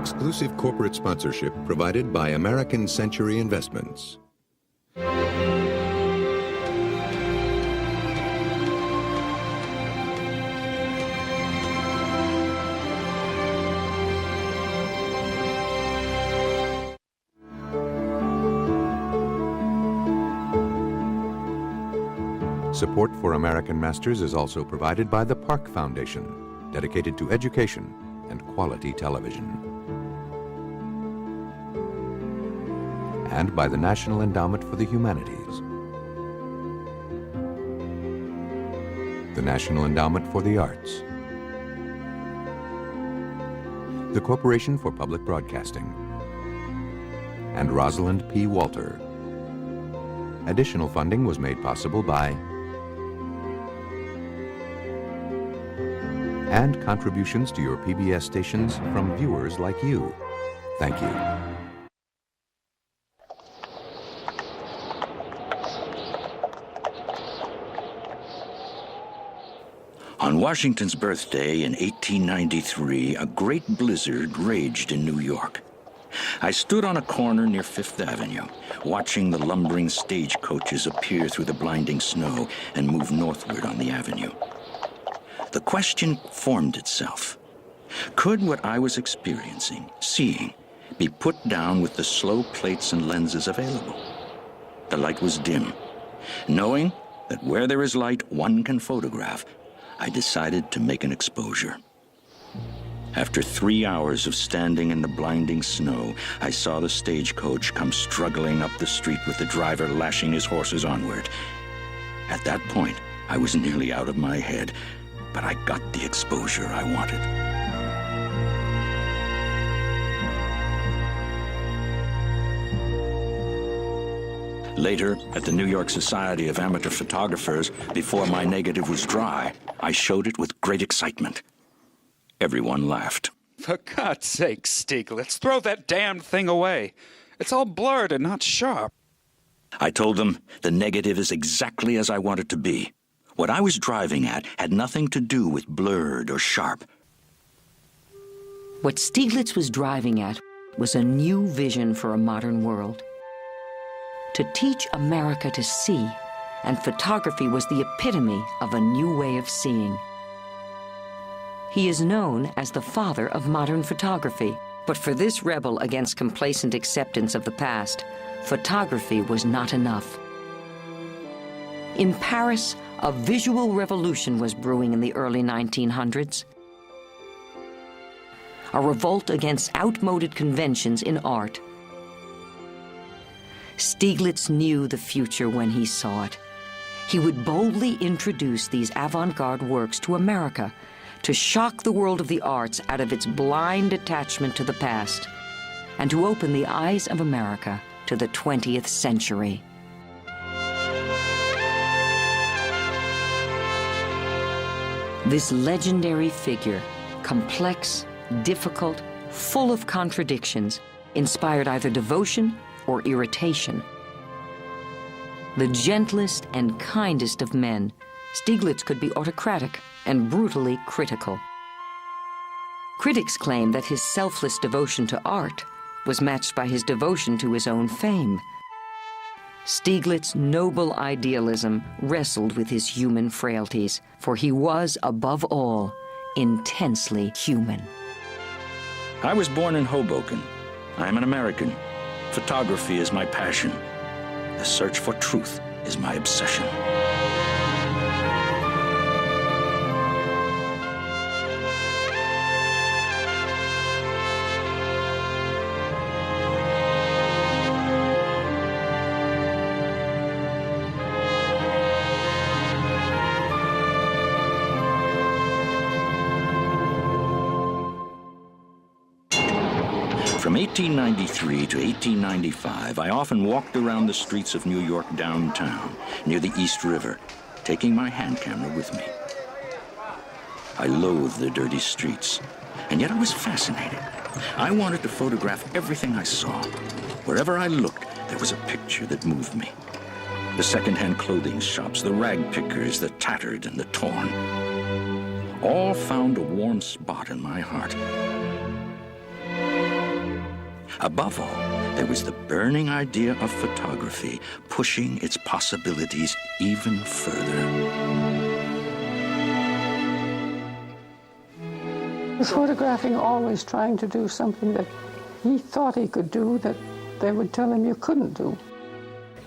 exclusive corporate sponsorship provided by American Century Investments. Support for American Masters is also provided by the Park Foundation, dedicated to education and quality television. And by the National Endowment for the Humanities, the National Endowment for the Arts, the Corporation for Public Broadcasting, and Rosalind P. Walter. Additional funding was made possible by and contributions to your PBS stations from viewers like you. Thank you. On Washington's birthday in 1893, a great blizzard raged in New York. I stood on a corner near Fifth Avenue, watching the lumbering stagecoaches appear through the blinding snow and move northward on the avenue. The question formed itself. Could what I was experiencing, seeing, be put down with the slow plates and lenses available? The light was dim. Knowing that where there is light, one can photograph, I decided to make an exposure. After 3 hours of standing in the blinding snow, I saw the stagecoach come struggling up the street with the driver lashing his horses onward. At that point, I was nearly out of my head, but I got the exposure I wanted. Later, at the New York Society of Amateur Photographers, before my negative was dry, I showed it with great excitement. Everyone laughed. For God's sake, Steiglitz, throw that damned thing away. It's all blurred and not sharp. I told them the negative is exactly as I want it to be. What I was driving at had nothing to do with blurred or sharp. What Steiglitz was driving at was a new vision for a modern world. To teach America to see, and photography was the epitome of a new way of seeing. He is known as the father of modern photography, but for this rebel against complacent acceptance of the past, photography was not enough. In Paris, a visual revolution was brewing in the early 1900s. A revolt against outmoded conventions in art. Steiglitz knew the future when he saw it. He would boldly introduce these avant-garde works to America to shock the world of the arts out of its blind attachment to the past and to open the eyes of America to the 20th century. This legendary figure, complex, difficult, full of contradictions, inspired either devotion or irritation. The gentlest and kindest of men, Steiglitz could be autocratic and brutally critical. Critics claim that his selfless devotion to art was matched by his devotion to his own fame. Steiglitz's noble idealism wrestled with his human frailties, for he was, above all, intensely human. I was born in Hoboken. I'm an American. Photography is my passion. The search for truth is my obsession. From 1893 to 1895, I often walked around the streets of New York downtown, near the East River, taking my hand camera with me. I loathed the dirty streets, and yet I was fascinated. I wanted to photograph everything I saw. Wherever I looked, there was a picture that moved me. The second-hand clothing shops, the rag pickers, the tattered and the torn, all found a warm spot in my heart. Above all, there was the burning idea of photography, pushing its possibilities even further. He was photographing, always trying to do something that he thought he could do that they would tell him you couldn't do.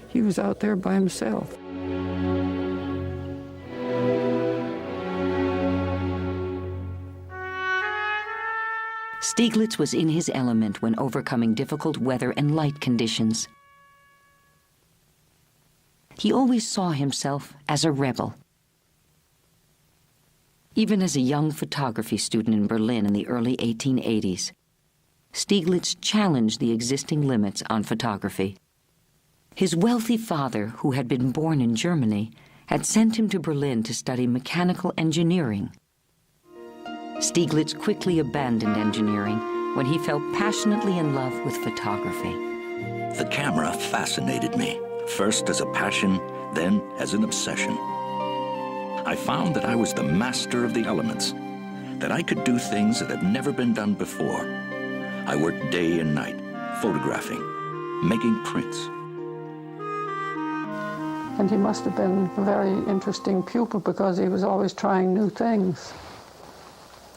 He was out there by himself. Steiglitz was in his element when overcoming difficult weather and light conditions. He always saw himself as a rebel. Even as a young photography student in Berlin in the early 1880s, Steiglitz challenged the existing limits on photography. His wealthy father, who had been born in Germany, had sent him to Berlin to study mechanical engineering. Steiglitz quickly abandoned engineering when he fell passionately in love with photography. The camera fascinated me, first as a passion, then as an obsession. I found that I was the master of the elements, that I could do things that had never been done before. I worked day and night, photographing, making prints. And he must have been a very interesting pupil because he was always trying new things.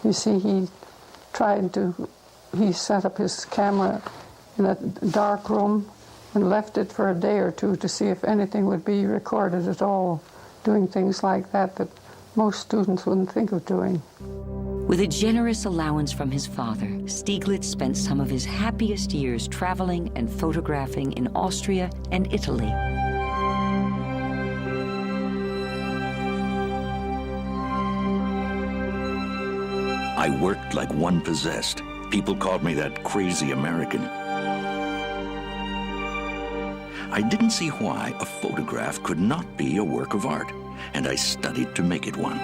You see, he set up his camera in a dark room and left it for a day or two to see if anything would be recorded at all, doing things like that that most students wouldn't think of doing. With a generous allowance from his father, Steiglitz spent some of his happiest years traveling and photographing in Austria and Italy. I worked like one possessed. People called me that crazy American. I didn't see why a photograph could not be a work of art, and I studied to make it one.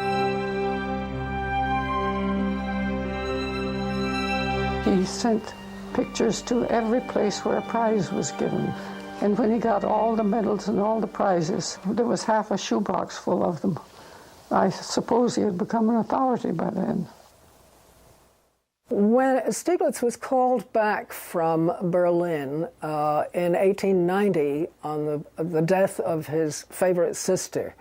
He sent pictures to every place where a prize was given. And when he got all the medals and all the prizes, there was half a shoebox full of them. I suppose he had become an authority by then. When Steiglitz was called back from Berlin in 1890 on the death of his favorite sister,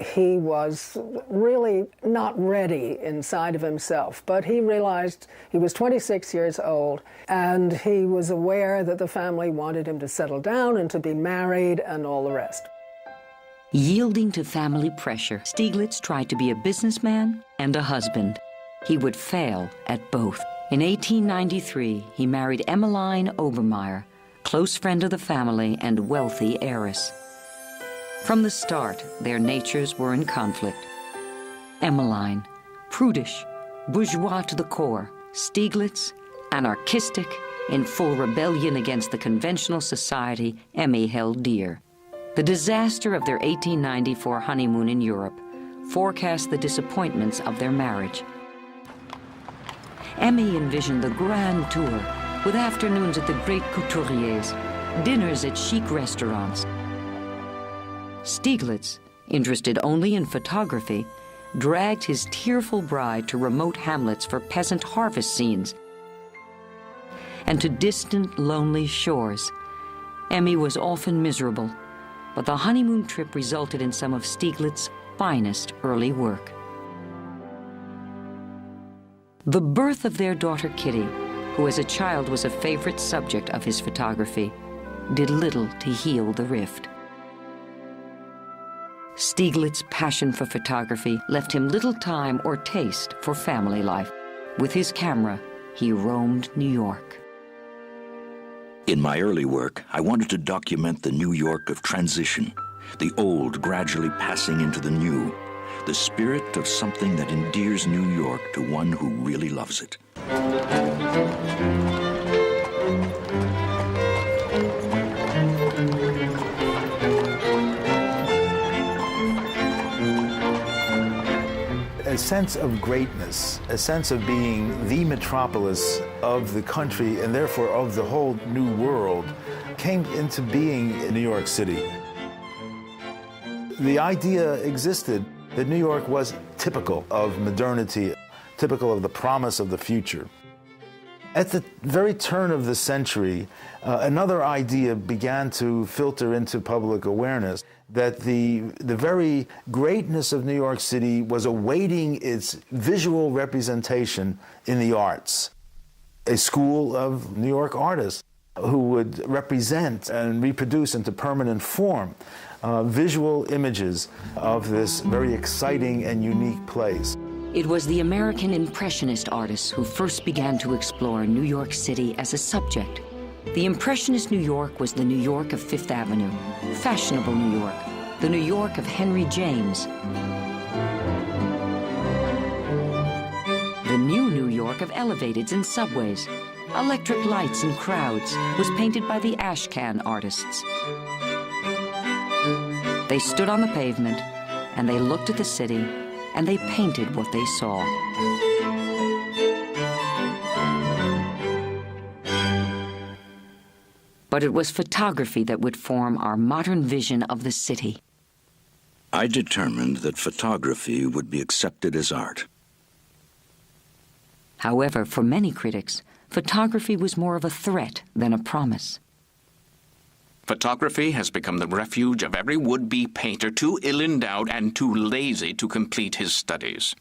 he was really not ready inside of himself, but he realized he was 26 years old, and he was aware that the family wanted him to settle down and to be married and all the rest. Yielding to family pressure, Steiglitz tried to be a businessman and a husband. He would fail at both. In 1893, he married Emmeline Obermeyer, close friend of the family and wealthy heiress. From the start, their natures were in conflict. Emmeline, prudish, bourgeois to the core; Steiglitz, anarchistic, in full rebellion against the conventional society Emmy held dear. The disaster of their 1894 honeymoon in Europe forecast the disappointments of their marriage. Emmy envisioned the grand tour, with afternoons at the great couturiers, dinners at chic restaurants. Steiglitz, interested only in photography, dragged his tearful bride to remote hamlets for peasant harvest scenes and to distant, lonely shores. Emmy was often miserable, but the honeymoon trip resulted in some of Steiglitz's finest early work. The birth of their daughter Kitty, who as a child was a favorite subject of his photography, did little to heal the rift. Steiglitz's passion for photography left him little time or taste for family life. With his camera, he roamed New York. In my early work, I wanted to document the New York of transition, the old gradually passing into the new, the spirit of something that endears New York to one who really loves it. A sense of greatness, a sense of being the metropolis of the country and therefore of the whole new world came into being in New York City. The idea existed that New York was typical of modernity, typical of the promise of the future. At the very turn of the century, another idea began to filter into public awareness, that the very greatness of New York City was awaiting its visual representation in the arts. A school of New York artists who would represent and reproduce into permanent form visual images of this very exciting and unique place. It was the American Impressionist artists who first began to explore New York City as a subject. The Impressionist New York was the New York of Fifth Avenue, fashionable New York, the New York of Henry James. The new New York of elevateds and subways, electric lights and crowds was painted by the Ashcan artists. They stood on the pavement and they looked at the city and they painted what they saw. But it was photography that would form our modern vision of the city. I determined that photography would be accepted as art. However, for many critics, photography was more of a threat than a promise. Photography has become the refuge of every would-be painter too ill-endowed and too lazy to complete his studies.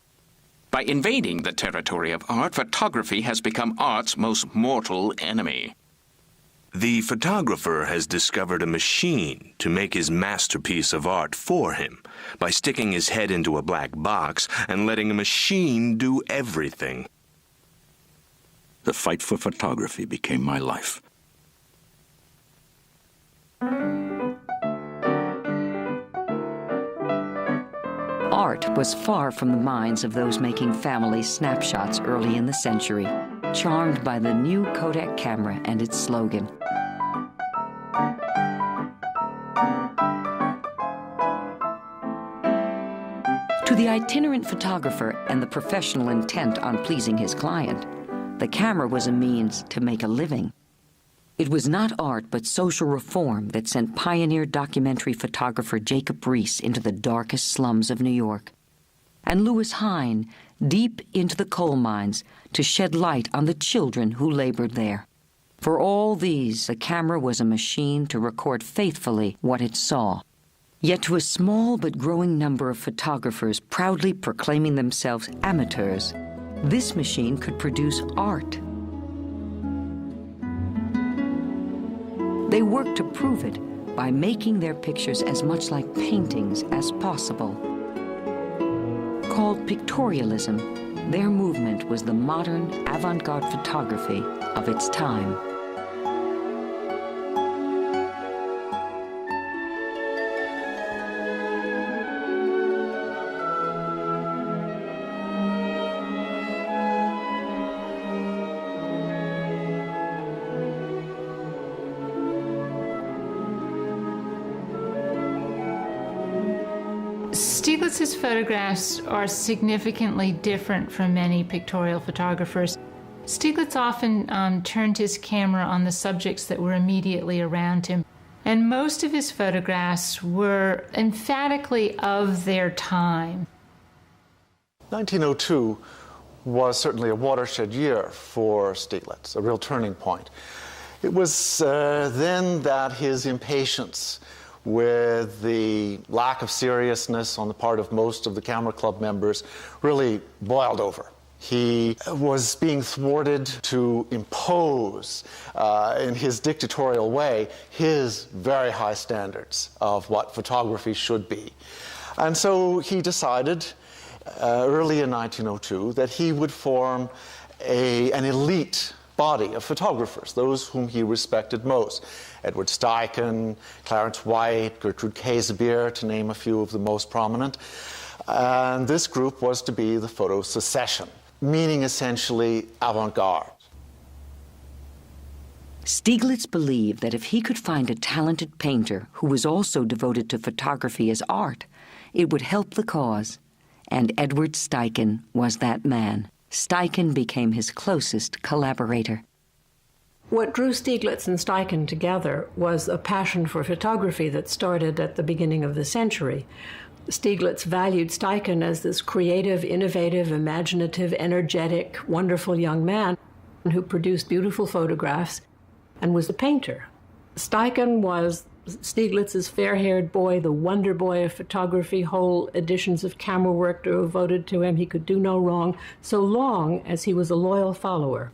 By invading the territory of art, photography has become art's most mortal enemy. The photographer has discovered a machine to make his masterpiece of art for him by sticking his head into a black box and letting a machine do everything. The fight for photography became my life. Art was far from the minds of those making family snapshots early in the century, charmed by the new Kodak camera and its slogan. To the itinerant photographer and the professional intent on pleasing his client, the camera was a means to make a living. It was not art but social reform that sent pioneer documentary photographer Jacob Riis into the darkest slums of New York, and Louis Hine deep into the coal mines to shed light on the children who labored there. For all these, the camera was a machine to record faithfully what it saw. Yet to a small but growing number of photographers proudly proclaiming themselves amateurs, this machine could produce art. They worked to prove it by making their pictures as much like paintings as possible. Called pictorialism, their movement was the modern avant-garde photography of its time. Steiglitz's photographs are significantly different from many pictorial photographers. Steiglitz often turned his camera on the subjects that were immediately around him, and most of his photographs were emphatically of their time. 1902 was certainly a watershed year for Steiglitz, a real turning point. It was then that his impatience with the lack of seriousness on the part of most of the Camera Club members really boiled over. He was being thwarted to impose, in his dictatorial way, his very high standards of what photography should be. And so he decided, early in 1902, that he would form an elite body of photographers, those whom he respected most. Edward Steichen, Clarence White, Gertrude Casimir, to name a few of the most prominent. And this group was to be the photo secession, meaning essentially avant-garde. Steiglitz believed that if he could find a talented painter who was also devoted to photography as art, it would help the cause. And Edward Steichen was that man. Steichen became his closest collaborator. What drew Steiglitz and Steichen together was a passion for photography that started at the beginning of the century. Steiglitz valued Steichen as this creative, innovative, imaginative, energetic, wonderful young man. who produced beautiful photographs and was a painter. Steichen was Steiglitz's fair-haired boy, the wonder boy of photography. Whole editions of camera work were devoted to him. He could do no wrong, so long as he was a loyal follower.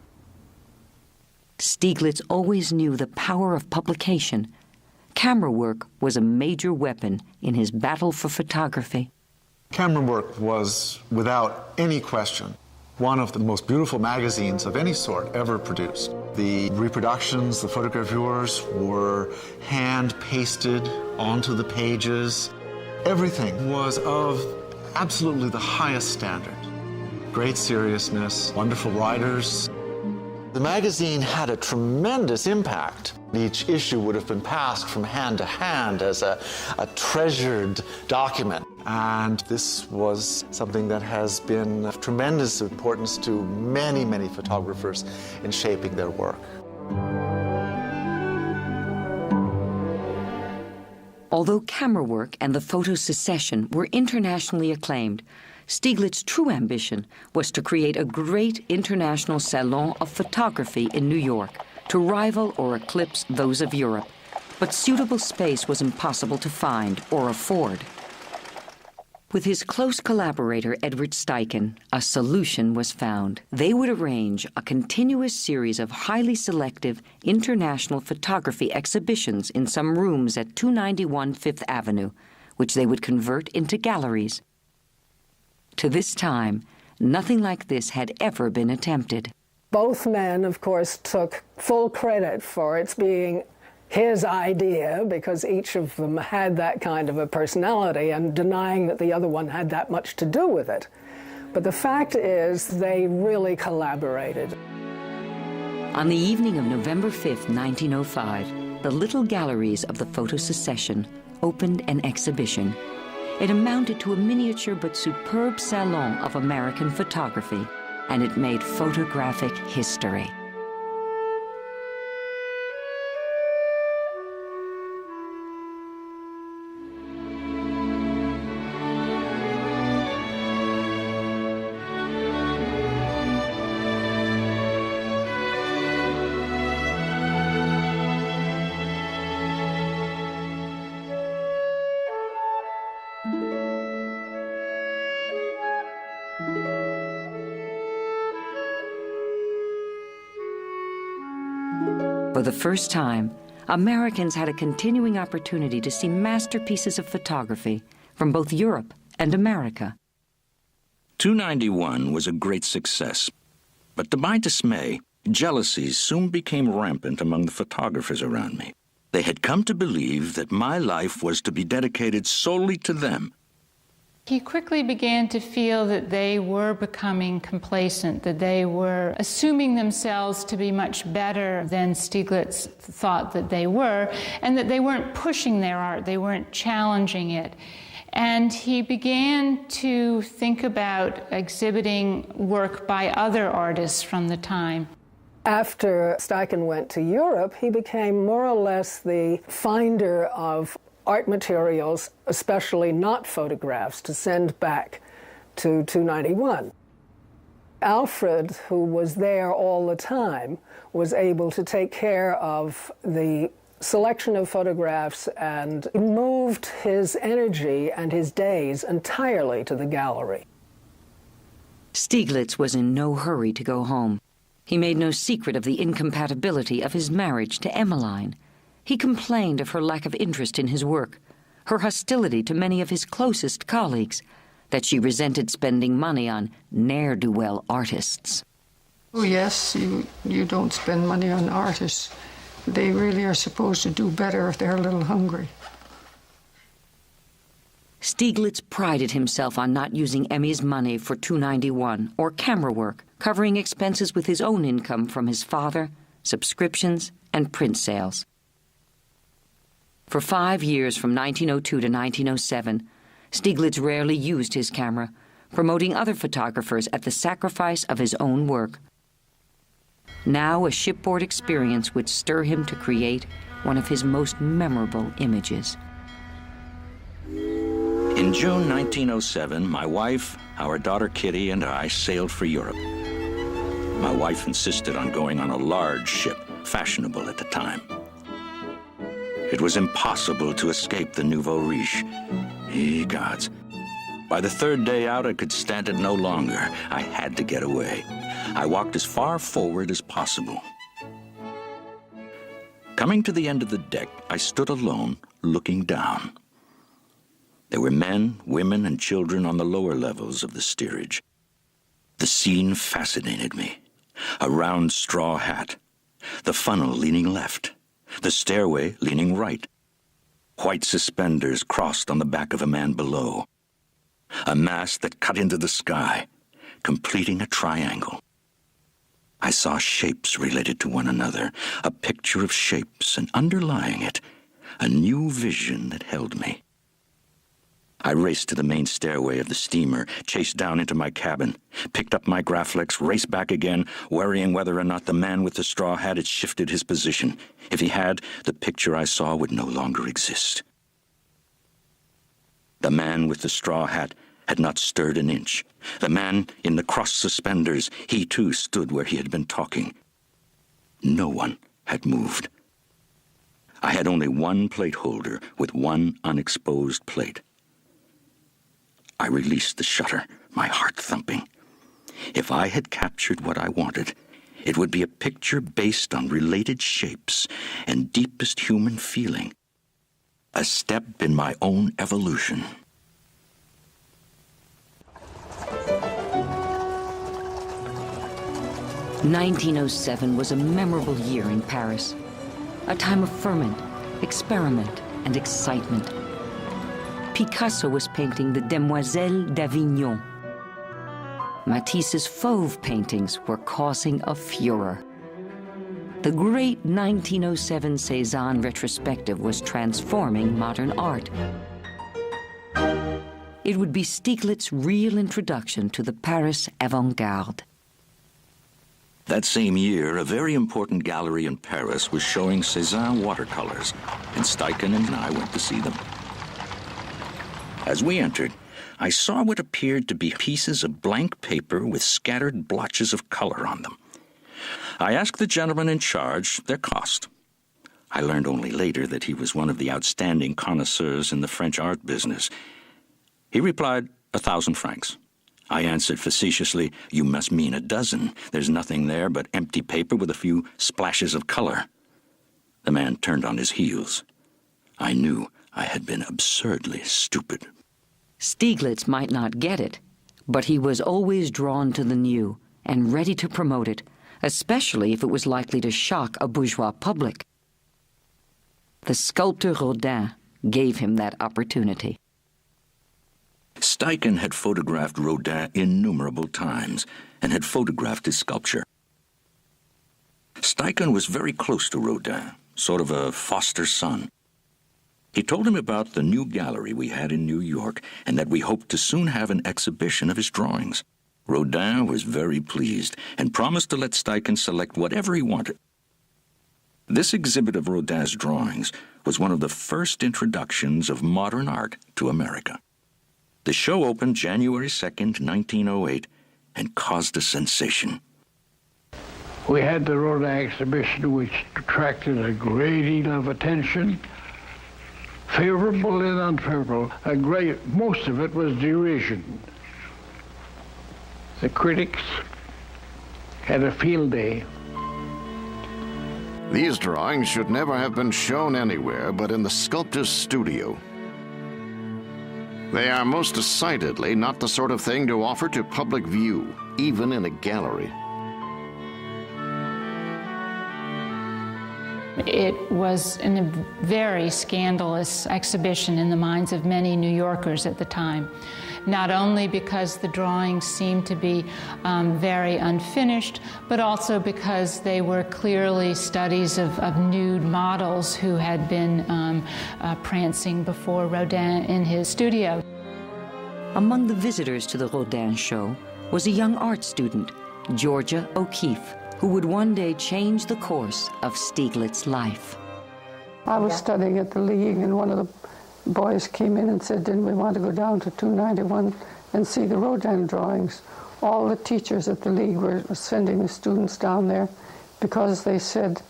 Steiglitz always knew the power of publication. Camera work was a major weapon in his battle for photography. Camera work was, without any question, one of the most beautiful magazines of any sort ever produced. The reproductions, the photogravures were hand-pasted onto the pages. Everything was of absolutely the highest standard. Great seriousness, wonderful writers. The magazine had a tremendous impact. Each issue would have been passed from hand to hand as a treasured document. And this was something that has been of tremendous importance to many, many photographers in shaping their work. Although camera work and the photo secession were internationally acclaimed, Steiglitz's true ambition was to create a great international salon of photography in New York, to rival or eclipse those of Europe. But suitable space was impossible to find or afford. With his close collaborator, Edward Steichen, a solution was found. They would arrange a continuous series of highly selective international photography exhibitions in some rooms at 291 Fifth Avenue, which they would convert into galleries. To this time, nothing like this had ever been attempted. Both men, of course, took full credit for its being his idea, because each of them had that kind of a personality, and denying that the other one had that much to do with it. But the fact is, they really collaborated. On the evening of November 5th, 1905, the little galleries of the photo secession opened an exhibition. It amounted to a miniature but superb salon of American photography, and it made photographic history. For the first time, Americans had a continuing opportunity to see masterpieces of photography from both Europe and America. 291 was a great success, but to my dismay, jealousies soon became rampant among the photographers around me. They had come to believe that my life was to be dedicated solely to them. He quickly began to feel that they were becoming complacent, that they were assuming themselves to be much better than Steiglitz thought that they were, and that they weren't pushing their art, they weren't challenging it. And he began to think about exhibiting work by other artists from the time. After Steichen went to Europe, he became more or less the finder of art materials, especially not photographs, to send back to 291. Alfred, who was there all the time, was able to take care of the selection of photographs and moved his energy and his days entirely to the gallery. Steiglitz was in no hurry to go home. He made no secret of the incompatibility of his marriage to Emmeline. He complained of her lack of interest in his work, her hostility to many of his closest colleagues, that she resented spending money on ne'er-do-well artists. Oh yes, you don't spend money on artists. They really are supposed to do better if they're a little hungry. Steiglitz prided himself on not using Emmy's money for 291 or camera work, covering expenses with his own income from his father, subscriptions, and print sales. For 5 years, from 1902 to 1907, Steiglitz rarely used his camera, promoting other photographers at the sacrifice of his own work. Now a shipboard experience would stir him to create one of his most memorable images. In June 1907, my wife, our daughter Kitty, and I sailed for Europe. My wife insisted on going on a large ship, fashionable at the time. It was impossible to escape the nouveau riche. Ye gods. By the third day out, I could stand it no longer. I had to get away. I walked as far forward as possible. Coming to the end of the deck, I stood alone, looking down. There were men, women, and children on the lower levels of the steerage. The scene fascinated me. A round straw hat, the funnel leaning left, the stairway leaning right. White suspenders crossed on the back of a man below. A mast that cut into the sky, completing a triangle. I saw shapes related to one another, a picture of shapes, and underlying it, a new vision that held me. I raced to the main stairway of the steamer, chased down into my cabin, picked up my Graflex, raced back again, worrying whether or not the man with the straw hat had shifted his position. If he had, the picture I saw would no longer exist. The man with the straw hat had not stirred an inch. The man in the crossed suspenders, he too stood where he had been talking. No one had moved. I had only one plate holder with one unexposed plate. I released the shutter, my heart thumping. If I had captured what I wanted, it would be a picture based on related shapes and deepest human feeling. A step in my own evolution. "1907 was a memorable year in Paris, a time of ferment, experiment, and excitement. Picasso was painting the Demoiselles d'Avignon. Matisse's Fauve paintings were causing a furor. The great 1907 Cézanne retrospective was transforming modern art. It would be Steiglitz's real introduction to the Paris avant-garde. That same year, a very important gallery in Paris was showing Cézanne watercolors, and Steichen and I went to see them. As we entered, I saw what appeared to be pieces of blank paper with scattered blotches of color on them. I asked the gentleman in charge their cost. I learned only later that he was one of the outstanding connoisseurs in the French art business. He replied, 1,000 francs. I answered facetiously, "You must mean a dozen. There's nothing there but empty paper with a few splashes of color." The man turned on his heels. I knew I had been absurdly stupid. Steiglitz might not get it, but he was always drawn to the new and ready to promote it, especially if it was likely to shock a bourgeois public. The sculptor Rodin gave him that opportunity. Steichen had photographed Rodin innumerable times and had photographed his sculpture. Steichen was very close to Rodin, sort of a foster son. He told him about the new gallery we had in New York and that we hoped to soon have an exhibition of his drawings. Rodin was very pleased and promised to let Steichen select whatever he wanted. This exhibit of Rodin's drawings was one of the first introductions of modern art to America. The show opened January 2nd, 1908, and caused a sensation. We had the Rodin exhibition, which attracted a great deal of attention, favorable and unfavorable. Most of it was derision. The critics had a field day. These drawings should never have been shown anywhere but in the sculptor's studio. They are most decidedly not the sort of thing to offer to public view, even in a gallery. It was a very scandalous exhibition in the minds of many New Yorkers at the time, not only because the drawings seemed to be very unfinished, but also because they were clearly studies of nude models who had been prancing before Rodin in his studio. Among the visitors to the Rodin show was a young art student, Georgia O'Keeffe, who would one day change the course of Steiglitz's life. I was studying at the League, and one of the boys came in and said, "Didn't we want to go down to 291 and see the Rodin drawings?" All the teachers at the League were sending the students down there because they said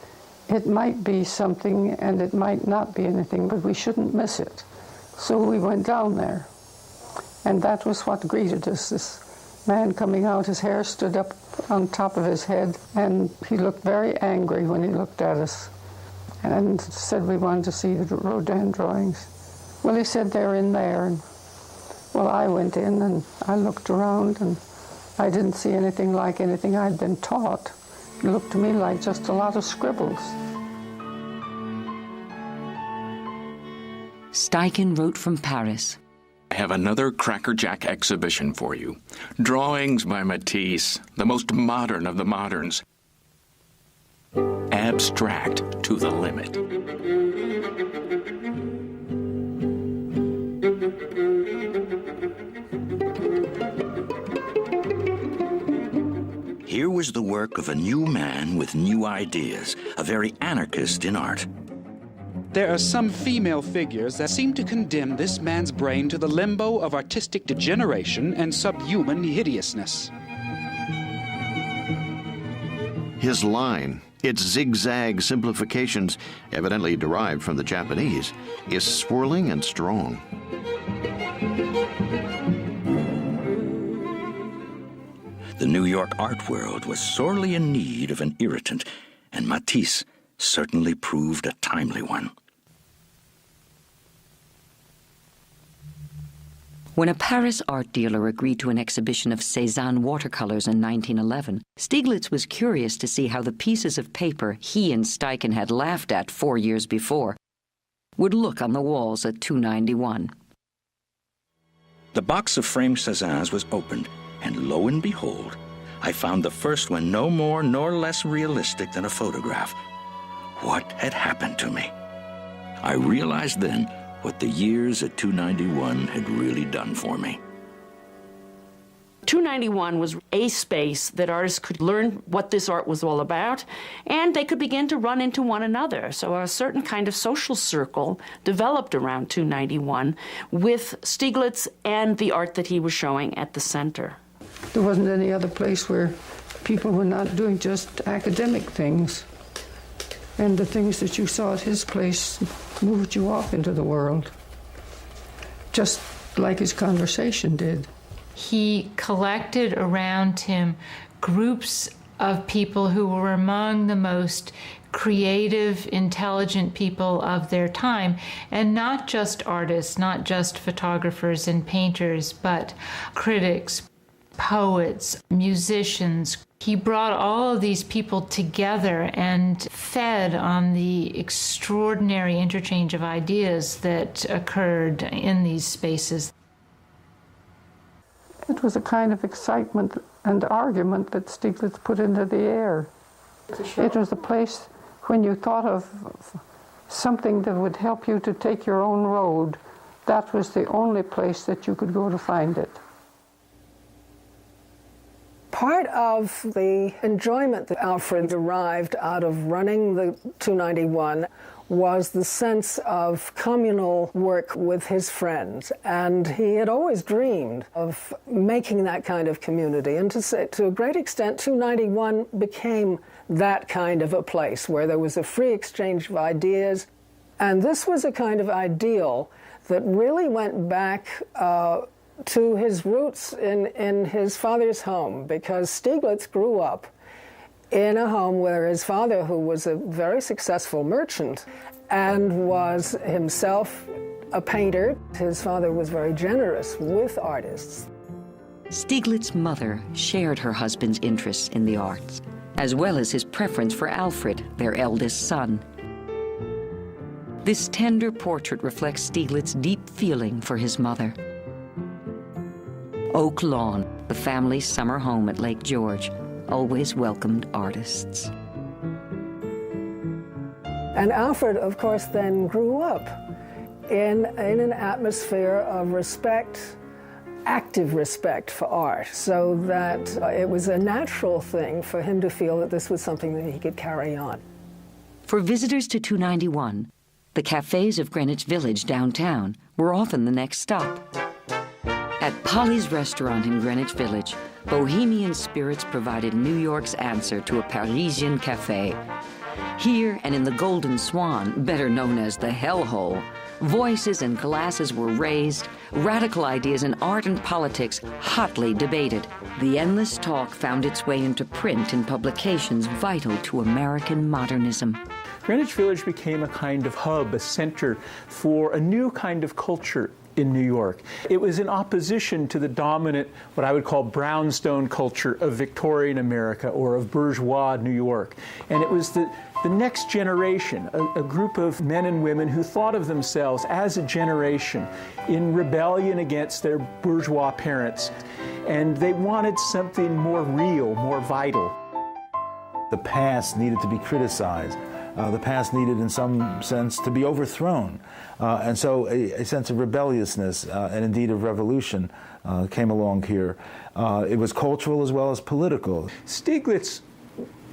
it might be something and it might not be anything, but we shouldn't miss it. So we went down there. And that was what greeted us, this man coming out. His hair stood up on top of his head, and he looked very angry when he looked at us and said we wanted to see the Rodin drawings. Well, he said they're in there. And, well, I went in and I looked around, and I didn't see anything like anything I'd been taught. It looked to me like just a lot of scribbles. Steichen wrote from Paris. I have another crackerjack exhibition for you. Drawings by Matisse, the most modern of the moderns. Abstract to the limit. Here was the work of a new man with new ideas, a very anarchist in art. There are some female figures that seem to condemn this man's brain to the limbo of artistic degeneration and subhuman hideousness. His line, its zigzag simplifications, evidently derived from the Japanese, is swirling and strong. The New York art world was sorely in need of an irritant, and Matisse certainly proved a timely one. When a Paris art dealer agreed to an exhibition of Cézanne watercolors in 1911, Steiglitz was curious to see how the pieces of paper he and Steichen had laughed at 4 years before would look on the walls at 291. The box of framed Cézannes was opened, and lo and behold, I found the first one no more nor less realistic than a photograph. What had happened to me? I realized then what the years at 291 had really done for me. 291 was a space that artists could learn what this art was all about, and they could begin to run into one another. So a certain kind of social circle developed around 291 with Steiglitz and the art that he was showing at the center. There wasn't any other place where people were not doing just academic things. And the things that you saw at his place moved you off into the world, just like his conversation did. He collected around him groups of people who were among the most creative, intelligent people of their time, and not just artists, not just photographers and painters, but critics, poets, musicians. He brought all of these people together and fed on the extraordinary interchange of ideas that occurred in these spaces. It was a kind of excitement and argument that Steiglitz put into the air. It was a place when you thought of something that would help you to take your own road, that was the only place that you could go to find it. Part of the enjoyment that Alfred derived out of running the 291 was the sense of communal work with his friends. And he had always dreamed of making that kind of community. And to a great extent, 291 became that kind of a place where there was a free exchange of ideas. And this was a kind of ideal that really went back to his roots in his father's home, because Steiglitz grew up in a home where his father, who was a very successful merchant and was himself a painter, his father was very generous with artists. Steiglitz's mother shared her husband's interests in the arts, as well as his preference for Alfred, their eldest son. This tender portrait reflects Steiglitz's deep feeling for his mother. Oak Lawn, the family's summer home at Lake George, always welcomed artists. And Alfred, of course, then grew up in an atmosphere of respect, active respect for art, so that it was a natural thing for him to feel that this was something that he could carry on. For visitors to 291, the cafes of Greenwich Village downtown were often the next stop. At Polly's restaurant in Greenwich Village, bohemian spirits provided New York's answer to a Parisian cafe. Here and in the Golden Swan, better known as the Hellhole, voices and glasses were raised, radical ideas in art and politics hotly debated. The endless talk found its way into print in publications vital to American modernism. Greenwich Village became a kind of hub, a center for a new kind of culture in New York. It was in opposition to the dominant, what I would call brownstone culture of Victorian America or of bourgeois New York. And it was the next generation, a group of men and women who thought of themselves as a generation in rebellion against their bourgeois parents. And they wanted something more real, more vital. The past needed to be criticized. The past needed, in some sense, to be overthrown. And so a sense of rebelliousness and indeed of revolution came along here. It was cultural as well as political. Steiglitz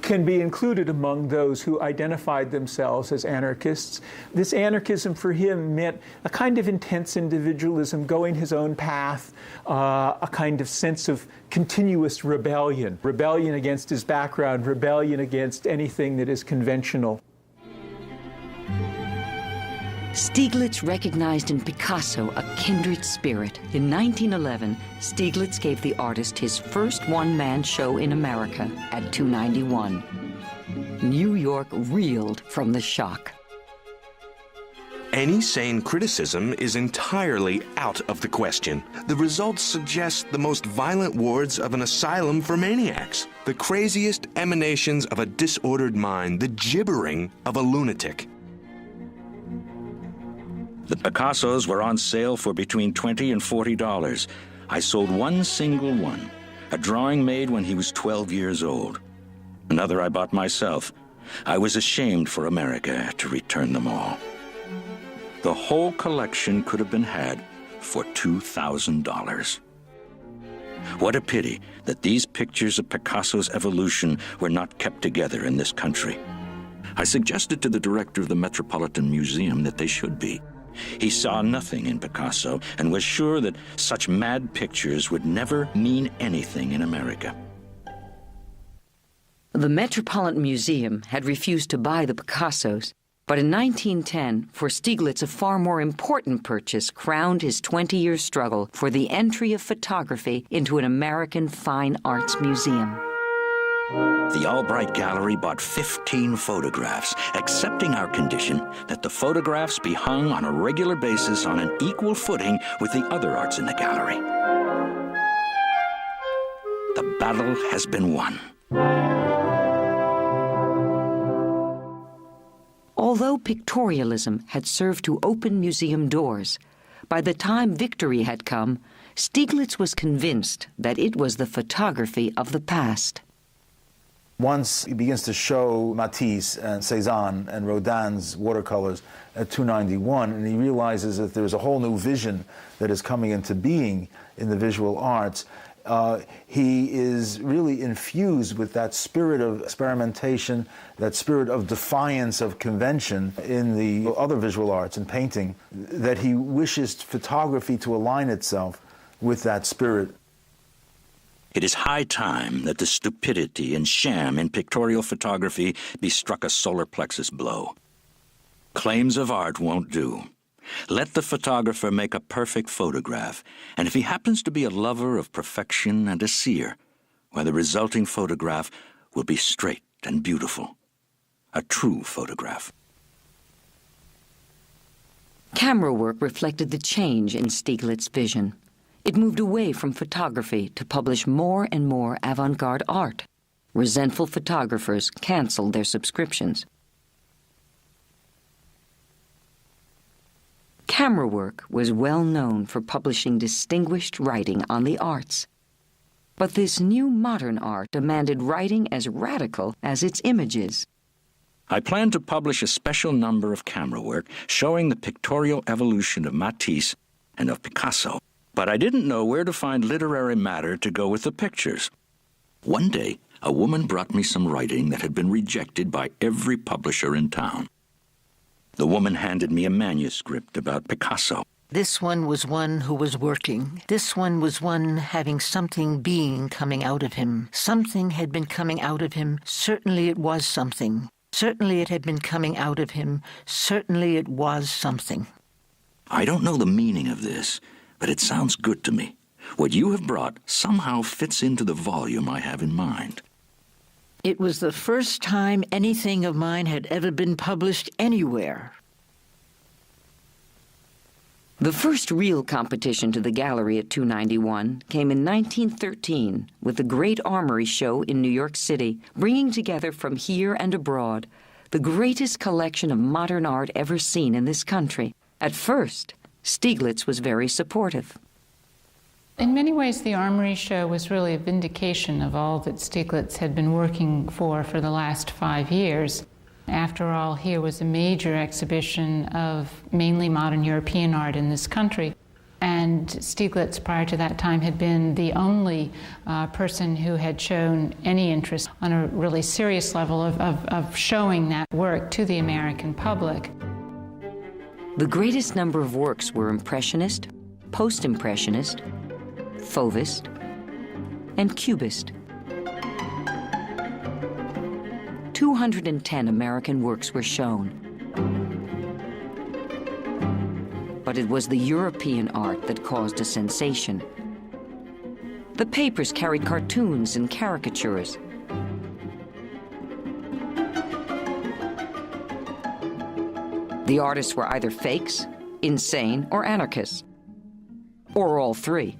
can be included among those who identified themselves as anarchists. This anarchism for him meant a kind of intense individualism, going his own path, a kind of sense of continuous rebellion against his background, rebellion against anything that is conventional. Steiglitz recognized in Picasso a kindred spirit. In 1911, Steiglitz gave the artist his first one-man show in America at 291. New York reeled from the shock. Any sane criticism is entirely out of the question. The results suggest the most violent wards of an asylum for maniacs, the craziest emanations of a disordered mind, the gibbering of a lunatic. The Picassos were on sale for between $20 and $40. I sold one single one, a drawing made when he was 12 years old. Another I bought myself. I was ashamed for America to return them all. The whole collection could have been had for $2,000. What a pity that these pictures of Picasso's evolution were not kept together in this country. I suggested to the director of the Metropolitan Museum that they should be. He saw nothing in Picasso and was sure that such mad pictures would never mean anything in America. The Metropolitan Museum had refused to buy the Picassos, but in 1910, for Steiglitz, a far more important purchase crowned his 20-year struggle for the entry of photography into an American fine arts museum. The Albright Gallery bought 15 photographs, accepting our condition that the photographs be hung on a regular basis on an equal footing with the other arts in the gallery. The battle has been won. Although pictorialism had served to open museum doors, by the time victory had come, Steiglitz was convinced that it was the photography of the past. Once he begins to show Matisse and Cézanne and Rodin's watercolors at 291, and he realizes that there's a whole new vision that is coming into being in the visual arts, he is really infused with that spirit of experimentation, that spirit of defiance of convention in the other visual arts and painting, that he wishes photography to align itself with that spirit. It is high time that the stupidity and sham in pictorial photography be struck a solar plexus blow. Claims of art won't do. Let the photographer make a perfect photograph, and if he happens to be a lover of perfection and a seer, why, the resulting photograph will be straight and beautiful. A true photograph. Camera work reflected the change in Steiglitz's vision. It moved away from photography to publish more and more avant-garde art. Resentful photographers canceled their subscriptions. Camera work was well known for publishing distinguished writing on the arts. But this new modern art demanded writing as radical as its images. I plan to publish a special number of camera work showing the pictorial evolution of Matisse and of Picasso. But I didn't know where to find literary matter to go with the pictures. One day, a woman brought me some writing that had been rejected by every publisher in town. The woman handed me a manuscript about Picasso. This one was one who was working. This one was one having something being coming out of him. Something had been coming out of him. Certainly it was something. Certainly it had been coming out of him. Certainly it was something. I don't know the meaning of this, but it sounds good to me. What you have brought somehow fits into the volume I have in mind. It was the first time anything of mine had ever been published anywhere. The first real competition to the gallery at 291 came in 1913 with the Great Armory Show in New York City, bringing together from here and abroad the greatest collection of modern art ever seen in this country. At first, Steiglitz was very supportive. In many ways, the Armory Show was really a vindication of all that Steiglitz had been working for the last 5 years. After all, here was a major exhibition of mainly modern European art in this country. And Steiglitz, prior to that time, had been the only person who had shown any interest on a really serious level of showing that work to the American public. The greatest number of works were Impressionist, Post-Impressionist, Fauvist, and Cubist. 210 American works were shown. But it was the European art that caused a sensation. The papers carried cartoons and caricatures. The artists were either fakes, insane, or anarchists, or all three.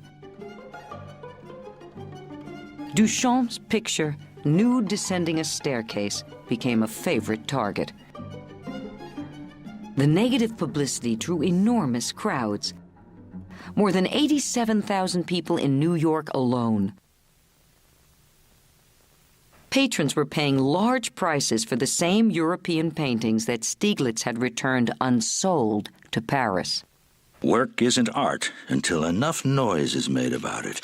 Duchamp's picture, Nude Descending a Staircase, became a favorite target. The negative publicity drew enormous crowds. More than 87,000 people in New York alone. Patrons were paying large prices for the same European paintings that Steiglitz had returned unsold to Paris. Work isn't art until enough noise is made about it,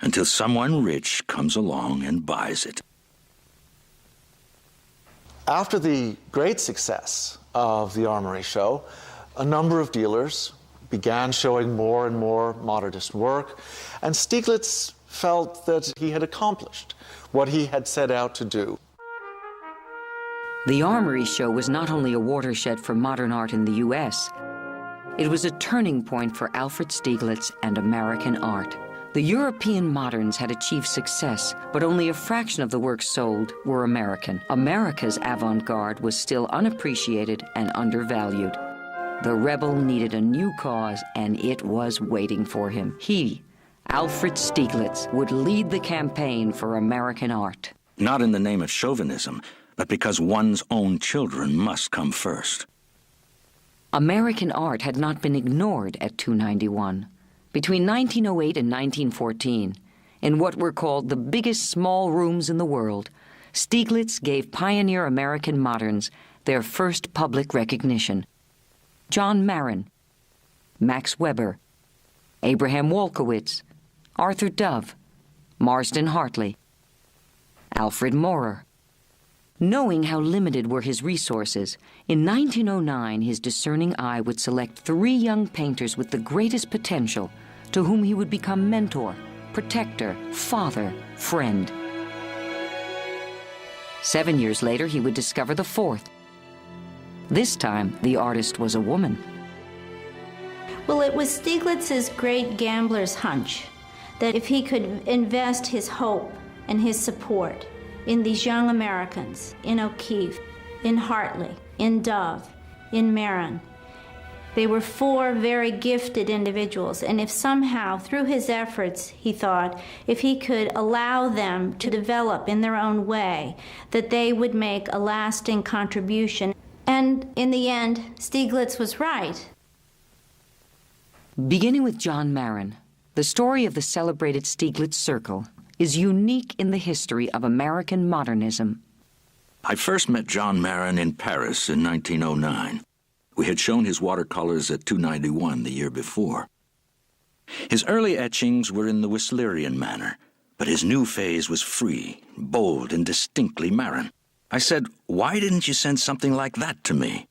until someone rich comes along and buys it. After the great success of the Armory Show, a number of dealers began showing more and more modernist work, and Steiglitz felt that he had accomplished what he had set out to do. The Armory Show was not only a watershed for modern art in the U.S., it was a turning point for Alfred Steiglitz and American art. The European moderns had achieved success, but only a fraction of the works sold were American. America's avant-garde was still unappreciated and undervalued. The rebel needed a new cause, and it was waiting for him. He, Alfred Steiglitz, would lead the campaign for American art. Not in the name of chauvinism, but because one's own children must come first. American art had not been ignored at 291. Between 1908 and 1914, in what were called the biggest small rooms in the world, Steiglitz gave pioneer American moderns their first public recognition. John Marin, Max Weber, Abraham Wolkowitz, Arthur Dove, Marsden Hartley, Alfred Maurer. Knowing how limited were his resources, in 1909 his discerning eye would select 3 young painters with the greatest potential, to whom he would become mentor, protector, father, friend. 7 years later, he would discover the 4th. This time, the artist was a woman. Well, it was Steiglitz's great gambler's hunch that if he could invest his hope and his support in these young Americans, in O'Keeffe, in Hartley, in Dove, in Marin. They were 4 very gifted individuals, and if somehow, through his efforts, he thought, if he could allow them to develop in their own way, that they would make a lasting contribution. And in the end, Steiglitz was right. Beginning with John Marin, the story of the celebrated Steiglitz Circle is unique in the history of American modernism. I first met John Marin in Paris in 1909. We had shown his watercolors at 291 the year before. His early etchings were in the Whistlerian manner, but his new phase was free, bold, and distinctly Marin. I said, "Why didn't you send something like that to me?"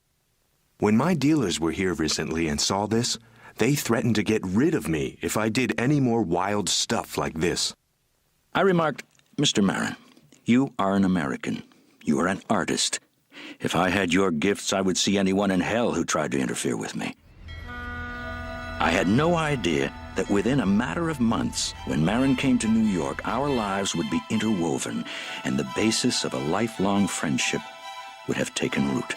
When my dealers were here recently and saw this, They threatened to get rid of me if I did any more wild stuff like this. I remarked, Mr. Marin, you are an American. You are an artist. If I had your gifts, I would see anyone in hell who tried to interfere with me. I had no idea that within a matter of months, when Marin came to New York, our lives would be interwoven, and the basis of a lifelong friendship would have taken root.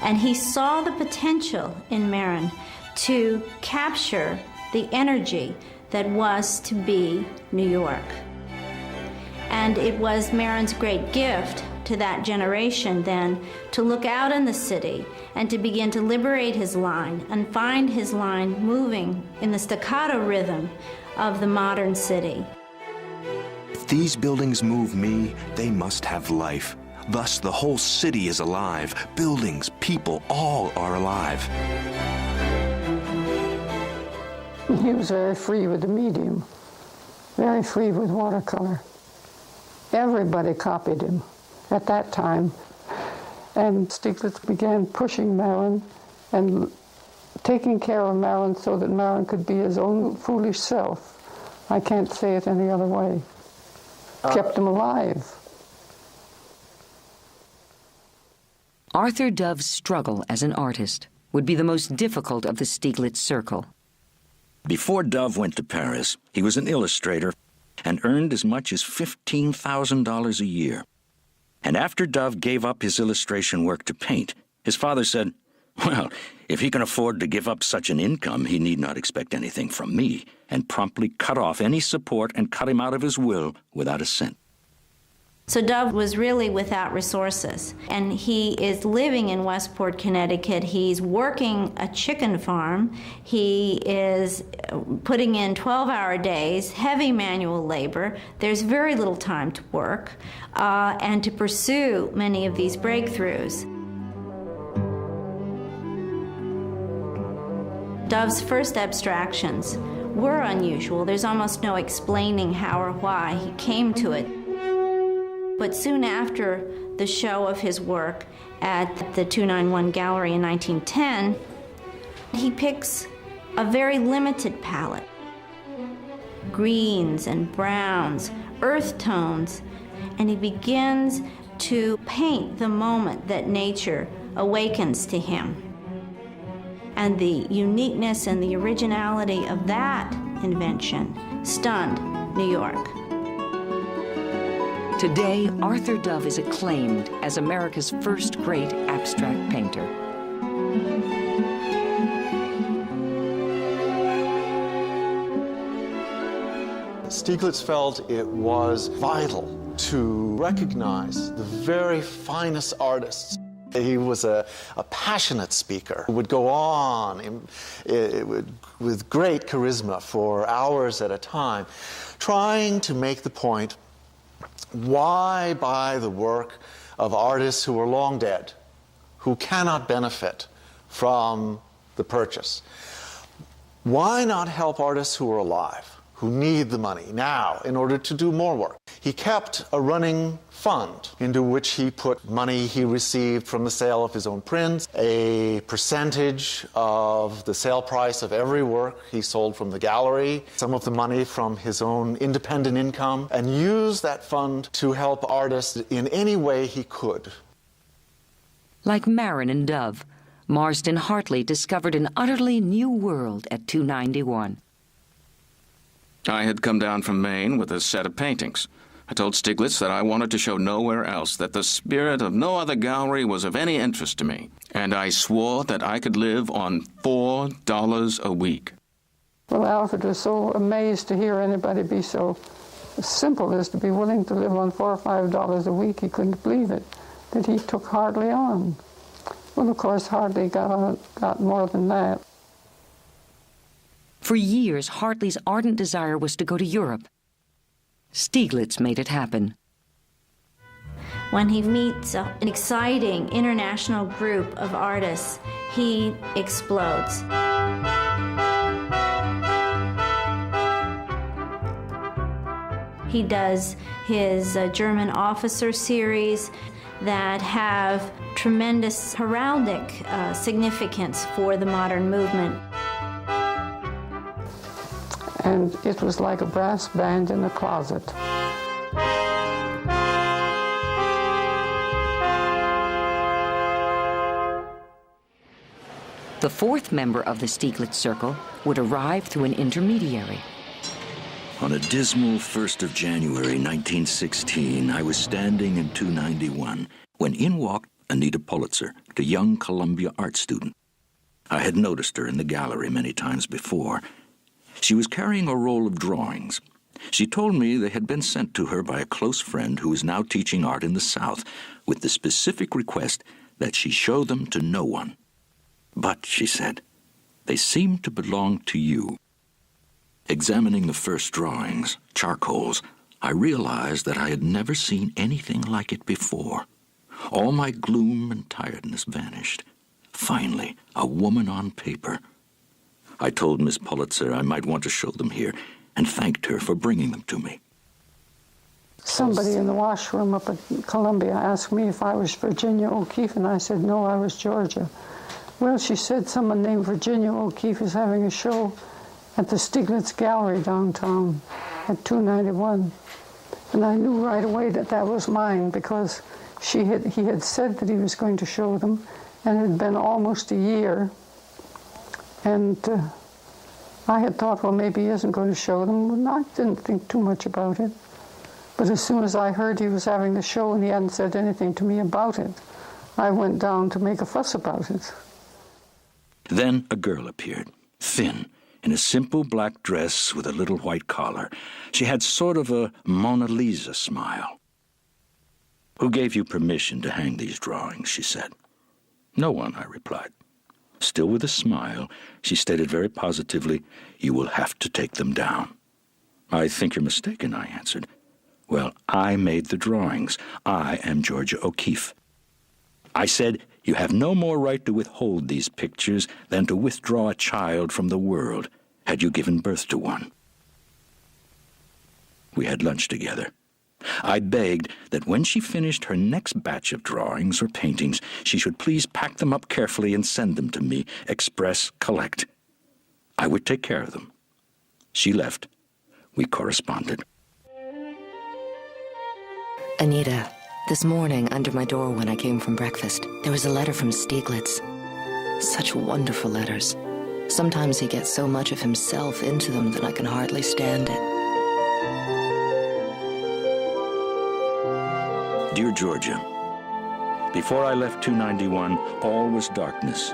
And he saw the potential in Marin to capture the energy that was to be New York. And it was Marin's great gift to that generation then to look out in the city and to begin to liberate his line and find his line moving in the staccato rhythm of the modern city. If these buildings move me, they must have life. Thus, the whole city is alive. Buildings, people, all are alive. He was very free with the medium, very free with watercolor. Everybody copied him at that time. And Steiglitz began pushing Marin and taking care of Marin so that Marin could be his own foolish self. I can't say it any other way. Kept him alive. Arthur Dove's struggle as an artist would be the most difficult of the Steiglitz circle. Before Dove went to Paris, he was an illustrator and earned as much as $15,000 a year. And after Dove gave up his illustration work to paint, his father said, well, if he can afford to give up such an income, he need not expect anything from me, and promptly cut off any support and cut him out of his will without a cent. So Dove was really without resources, and he is living in Westport, Connecticut. He's working a chicken farm. He is putting in 12-hour days, heavy manual labor. There's very little time to work and to pursue many of these breakthroughs. Dove's first abstractions were unusual. There's almost no explaining how or why he came to it. But soon after the show of his work at the 291 Gallery in 1910, he picks a very limited palette. Greens and browns, earth tones, and he begins to paint the moment that nature awakens to him. And the uniqueness and the originality of that invention stunned New York. Today, Arthur Dove is acclaimed as America's first great abstract painter. Steiglitz felt it was vital to recognize the very finest artists. He was a passionate speaker who would go on with great charisma for hours at a time, trying to make the point, why buy the work of artists who are long dead, who cannot benefit from the purchase? Why not help artists who are alive, who need the money now in order to do more work? He kept a running fund into which he put money he received from the sale of his own prints, a percentage of the sale price of every work he sold from the gallery, some of the money from his own independent income, and used that fund to help artists in any way he could. Like Marin and Dove, Marston Hartley discovered an utterly new world at 291. I had come down from Maine with a set of paintings. I told Steiglitz that I wanted to show nowhere else, that the spirit of no other gallery was of any interest to me, and I swore that I could live on $4 a week. Well, Alfred was so amazed to hear anybody be so simple as to be willing to live on $4 or $5 a week. He couldn't believe it, that he took Hartley on. Well, of course, Hartley got more than that. For years, Hartley's ardent desire was to go to Europe. Steiglitz made it happen. When he meets an exciting international group of artists, he explodes. He does his German officer series that have tremendous heraldic significance for the modern movement. and it was like a brass band in a closet. The fourth member of the Steiglitz circle would arrive through an intermediary. On a dismal 1st of January, 1916, I was standing in 291 when in walked Anita Pulitzer, the young Columbia art student. I had noticed her in the gallery many times before. She was carrying a roll of drawings. She told me they had been sent to her by a close friend who is now teaching art in the South, with the specific request that she show them to no one. But, she said, they seem to belong to you. Examining the first drawings, charcoals, I realized that I had never seen anything like it before. All my gloom and tiredness vanished. Finally, a woman on paper. I told Miss Pulitzer I might want to show them here, and thanked her for bringing them to me. Somebody in the washroom up at Columbia asked me if I was Virginia O'Keeffe, and I said, no, I was Georgia. Well, she said someone named Virginia O'Keeffe is having a show at the Steiglitz Gallery downtown at 291. And I knew right away that that was mine, because he had said that he was going to show them, and it had been almost a year. And I had thought, well, maybe he isn't going to show them. And I didn't think too much about it. But as soon as I heard he was having the show and he hadn't said anything to me about it, I went down to make a fuss about it. Then a girl appeared, thin, in a simple black dress with a little white collar. She had sort of a Mona Lisa smile. Who gave you permission to hang these drawings? She said. No one, I replied. Still with a smile, she stated very positively, you will have to take them down. I think you're mistaken, I answered. Well, I made the drawings. I am Georgia O'Keeffe. I said, you have no more right to withhold these pictures than to withdraw a child from the world, had you given birth to one. We had lunch together. I begged that when she finished her next batch of drawings or paintings, she should please pack them up carefully and send them to me, express collect. I would take care of them. She left. We corresponded. Anita, this morning under my door when I came from breakfast, there was a letter from Steiglitz. Such wonderful letters. Sometimes he gets so much of himself into them that I can hardly stand it. Dear Georgia, before I left 291, all was darkness.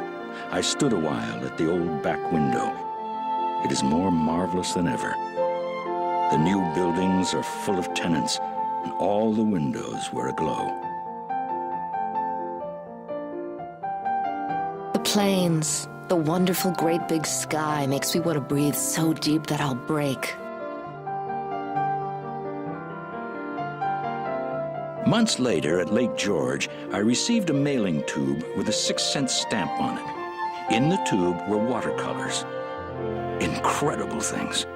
I stood a while at the old back window. It is more marvelous than ever. The new buildings are full of tenants, and all the windows were aglow. The plains, the wonderful great big sky makes me want to breathe so deep that I'll break. Months later, at Lake George, I received a mailing tube with a 6-cent stamp on it. In the tube were watercolors. Incredible things.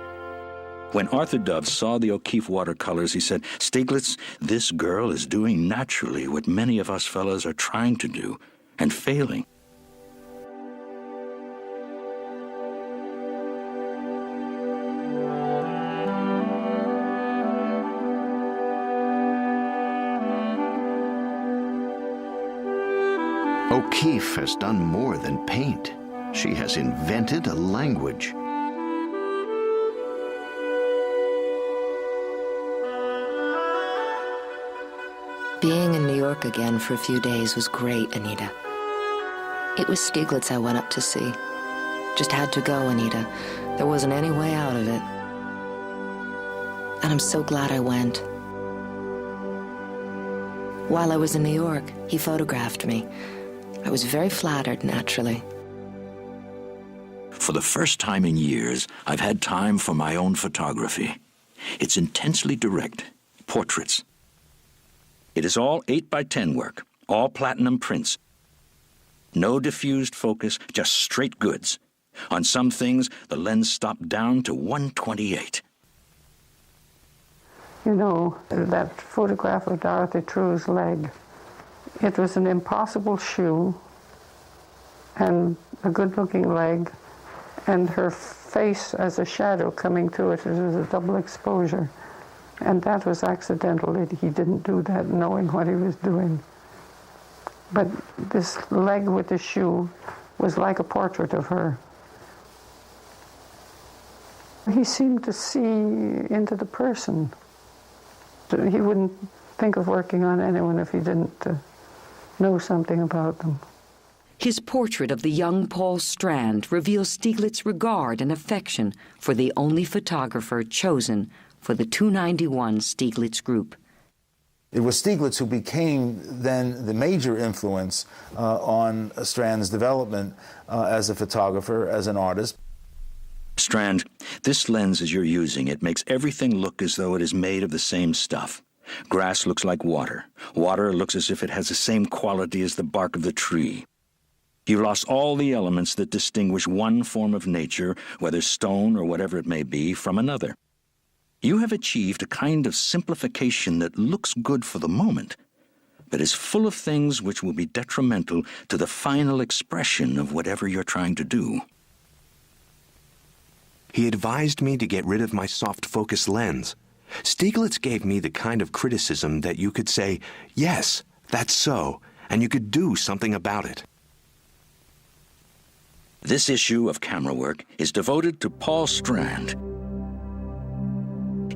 When Arthur Dove saw the O'Keeffe watercolors, he said, Steiglitz, this girl is doing naturally what many of us fellows are trying to do and failing. O'Keeffe has done more than paint. She has invented a language. Being in New York again for a few days was great, Anita. It was Steiglitz I went up to see. Just had to go, Anita. There wasn't any way out of it. And I'm so glad I went. While I was in New York, he photographed me. I was very flattered, naturally. For the first time in years, I've had time for my own photography. It's intensely direct, portraits. It is all 8x10 work, all platinum prints. No diffused focus, just straight goods. On some things, the lens stopped down to 1/28. You know, that photograph of Dorothy True's leg, it was an impossible shoe and a good-looking leg, and her face as a shadow coming through it. It was a double exposure. And that was accidental. He didn't do that knowing what he was doing. But this leg with the shoe was like a portrait of her. He seemed to see into the person. He wouldn't think of working on anyone if he didn't know something about them. His portrait of the young Paul Strand reveals Steiglitz's regard and affection for the only photographer chosen for the 291 Steiglitz group. It was Steiglitz who became then the major influence on Strand's development as a photographer, as an artist. Strand, this lens as you're using it makes everything look as though it is made of the same stuff. Grass looks like water. Water looks as if it has the same quality as the bark of the tree. You lost all the elements that distinguish one form of nature, whether stone or whatever it may be, from another. You have achieved a kind of simplification that looks good for the moment, but is full of things which will be detrimental to the final expression of whatever you're trying to do. He advised me to get rid of my soft focus lens. Steiglitz gave me the kind of criticism that you could say, yes, that's so, and you could do something about it. This issue of Camera Work is devoted to Paul Strand.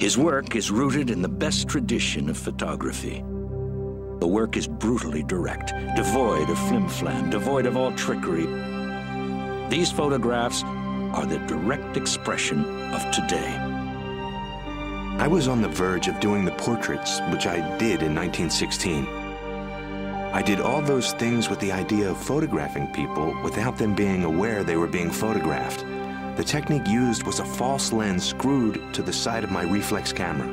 His work is rooted in the best tradition of photography. The work is brutally direct, devoid of flim-flam, devoid of all trickery. These photographs are the direct expression of today. I was on the verge of doing the portraits, which I did in 1916. I did all those things with the idea of photographing people without them being aware they were being photographed. The technique used was a false lens screwed to the side of my reflex camera.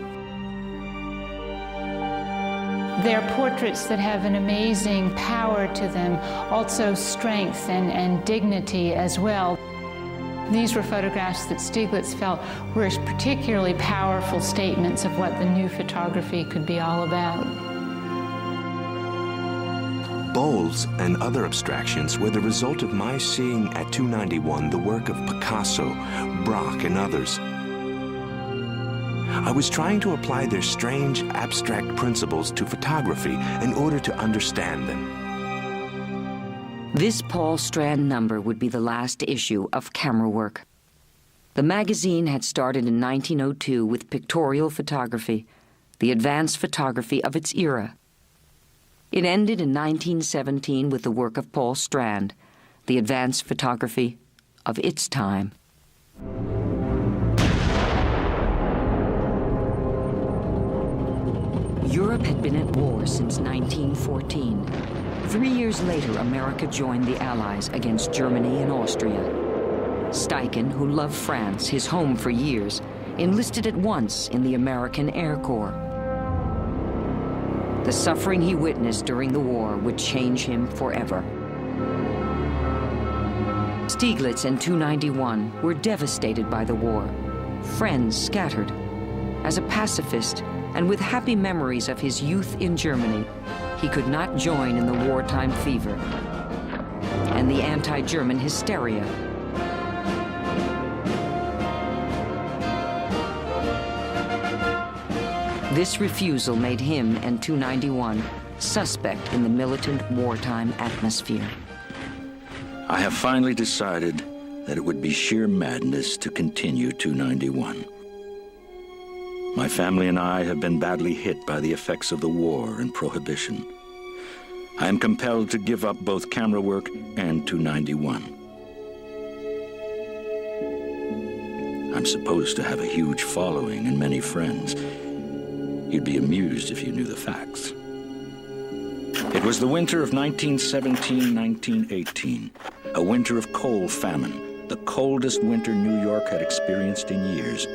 They're portraits that have an amazing power to them, also strength and dignity as well. These were photographs that Steiglitz felt were particularly powerful statements of what the new photography could be all about. Bowls and other abstractions were the result of my seeing at 291 the work of Picasso, Braque, and others. I was trying to apply their strange, abstract principles to photography in order to understand them. This Paul Strand number would be the last issue of Camera Work. The magazine had started in 1902 with pictorial photography, the advanced photography of its era. It ended in 1917 with the work of Paul Strand, the advanced photography of its time. Europe had been at war since 1914. 3 years later, America joined the Allies against Germany and Austria. Steichen, who loved France, his home for years, enlisted at once in the American Air Corps. The suffering he witnessed during the war would change him forever. Steiglitz and 291 were devastated by the war, friends scattered. As a pacifist, and with happy memories of his youth in Germany, he could not join in the wartime fever and the anti-German hysteria. This refusal made him and 291 suspect in the militant wartime atmosphere. I have finally decided that it would be sheer madness to continue 291. My family and I have been badly hit by the effects of the war and prohibition. I am compelled to give up both Camera Work and 291. I'm supposed to have a huge following and many friends. You'd be amused if you knew the facts. It was the winter of 1917-1918, a winter of coal famine, the coldest winter New York had experienced in years.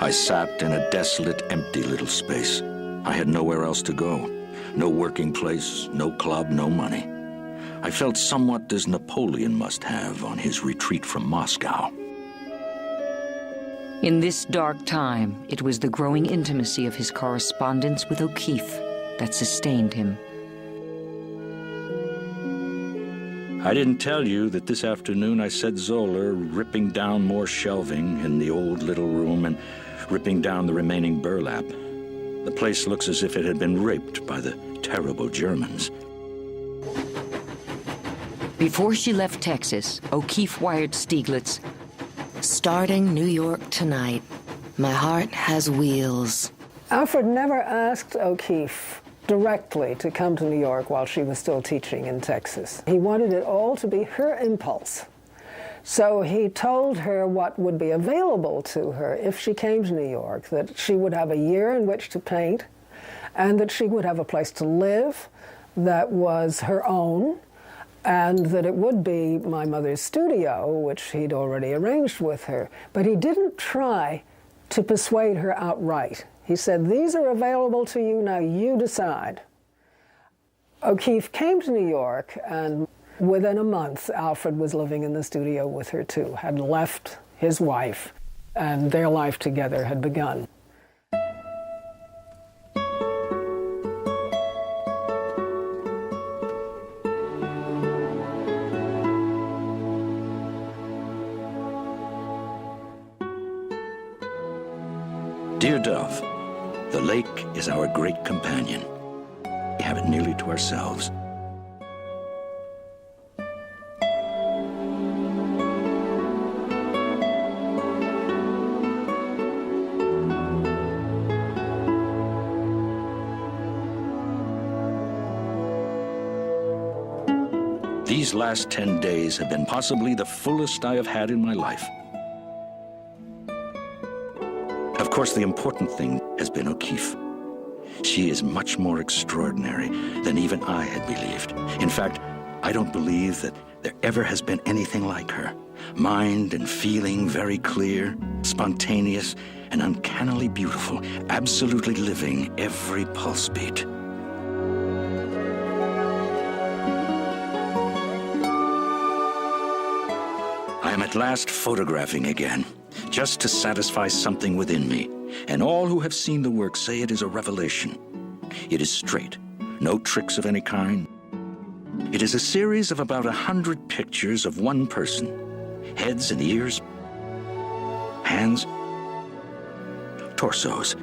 I sat in a desolate, empty little space. I had nowhere else to go. No working place, no club, no money. I felt somewhat as Napoleon must have on his retreat from Moscow. In this dark time, it was the growing intimacy of his correspondence with O'Keeffe that sustained him. I didn't tell you that this afternoon I set Zoller ripping down more shelving in the old little room and ripping down the remaining burlap. The place looks as if it had been raped by the terrible Germans. Before she left Texas, O'Keeffe wired Steiglitz, "Starting New York tonight. My heart has wheels." Alfred never asked O'Keeffe directly to come to New York while she was still teaching in Texas. He wanted it all to be her impulse. So he told her what would be available to her if she came to New York, that she would have a year in which to paint, and that she would have a place to live that was her own, and that it would be my mother's studio, which he'd already arranged with her. But he didn't try to persuade her outright. He said, "These are available to you, now you decide." O'Keeffe came to New York, and within a month, Alfred was living in the studio with her too, had left his wife, and their life together had begun. Dear Dove, the lake is our great companion. We have it nearly to ourselves. These last 10 days have been possibly the fullest I have had in my life. Of course, the important thing has been O'Keeffe. She is much more extraordinary than even I had believed. In fact, I don't believe that there ever has been anything like her. Mind and feeling very clear, spontaneous, and uncannily beautiful, absolutely living every pulse beat. I am at last photographing again, just to satisfy something within me. And all who have seen the work say it is a revelation. It is straight, no tricks of any kind. It is a series of about 100 pictures of one person. Heads and ears, hands, torsos.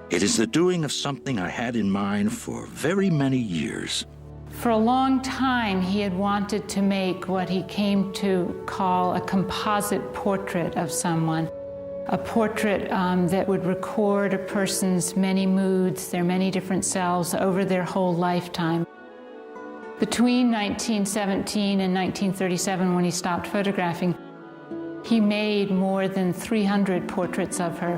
It is the doing of something I had in mind for very many years. For a long time, he had wanted to make what he came to call a composite portrait of someone. A portrait that would record a person's many moods, their many different selves over their whole lifetime. Between 1917 and 1937, when he stopped photographing, he made more than 300 portraits of her.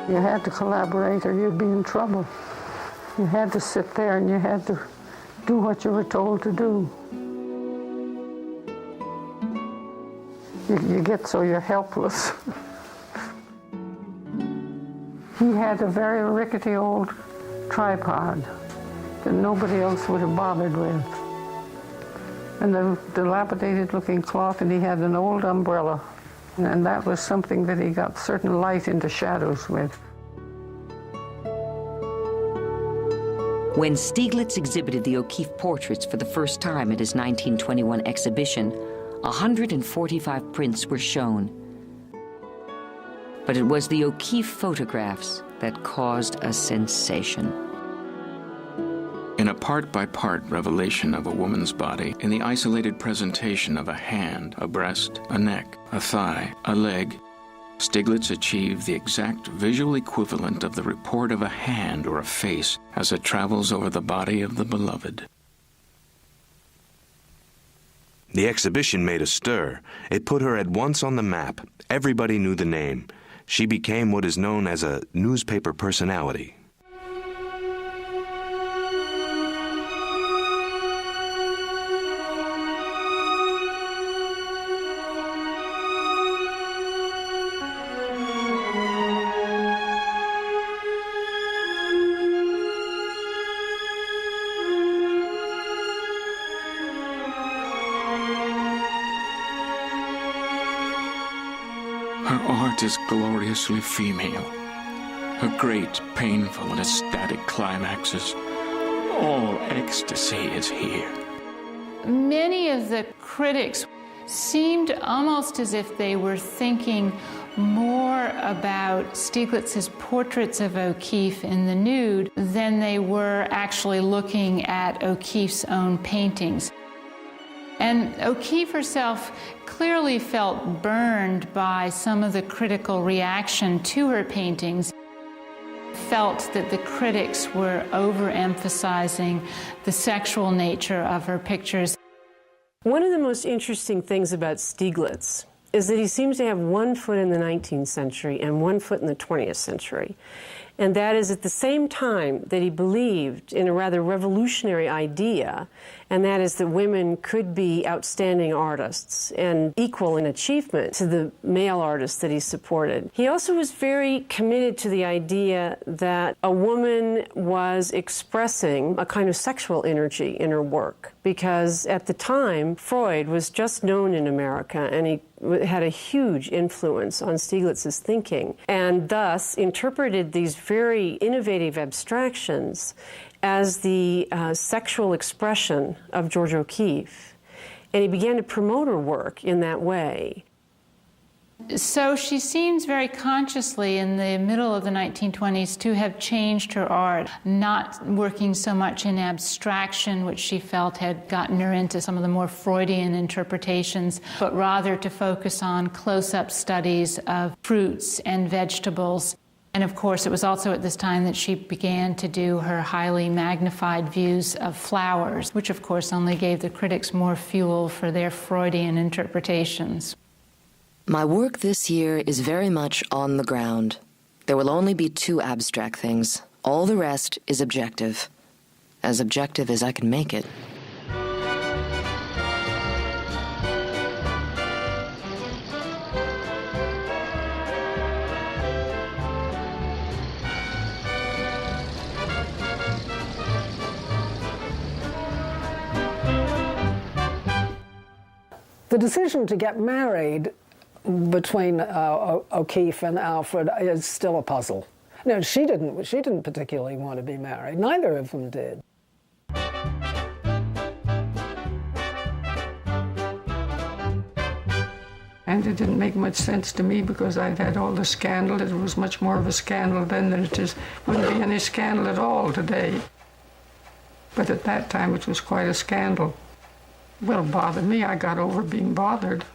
You had to collaborate or you'd be in trouble. You had to sit there and you had to do what you were told to do. You get so you're helpless. He had a very rickety old tripod that nobody else would have bothered with. And the dilapidated looking cloth, and he had an old umbrella. And that was something that he got certain light into shadows with. When Steiglitz exhibited the O'Keeffe portraits for the first time at his 1921 exhibition, 145 prints were shown. But it was the O'Keeffe photographs that caused a sensation. In a part-by-part revelation of a woman's body, in the isolated presentation of a hand, a breast, a neck, a thigh, a leg, Steiglitz achieved the exact visual equivalent of the report of a hand or a face as it travels over the body of the beloved. The exhibition made a stir. It put her at once on the map. Everybody knew the name. She became what is known as a newspaper personality. Her art is gloriously female. Her great, painful, and ecstatic climaxes. All ecstasy is here. Many of the critics seemed almost as if they were thinking more about Steiglitz's portraits of O'Keeffe in the nude than they were actually looking at O'Keeffe's own paintings. And O'Keeffe herself clearly felt burned by some of the critical reaction to her paintings, felt that the critics were overemphasizing the sexual nature of her pictures. One of the most interesting things about Steiglitz is that he seems to have one foot in the 19th century and one foot in the 20th century. And that is at the same time that he believed in a rather revolutionary idea, and that is that women could be outstanding artists and equal in achievement to the male artists that he supported. He also was very committed to the idea that a woman was expressing a kind of sexual energy in her work, because at the time, Freud was just known in America, and he had a huge influence on Steiglitz's thinking, and thus interpreted these very innovative abstractions as the sexual expression of Georgia O'Keeffe. And he began to promote her work in that way. So she seems very consciously in the middle of the 1920s to have changed her art, not working so much in abstraction, which she felt had gotten her into some of the more Freudian interpretations, but rather to focus on close-up studies of fruits and vegetables. And of course, it was also at this time that she began to do her highly magnified views of flowers, which of course only gave the critics more fuel for their Freudian interpretations. My work this year is very much on the ground. There will only be 2 abstract things. All the rest is objective. As objective as I can make it. The decision to get married between O'Keeffe and Alfred is still a puzzle. No, she didn't particularly want to be married. Neither of them did. And it didn't make much sense to me because I'd had all the scandal. It was much more of a scandal then than it is. Wouldn't be any scandal at all today. But at that time it was quite a scandal. Well, it bothered me. I got over being bothered.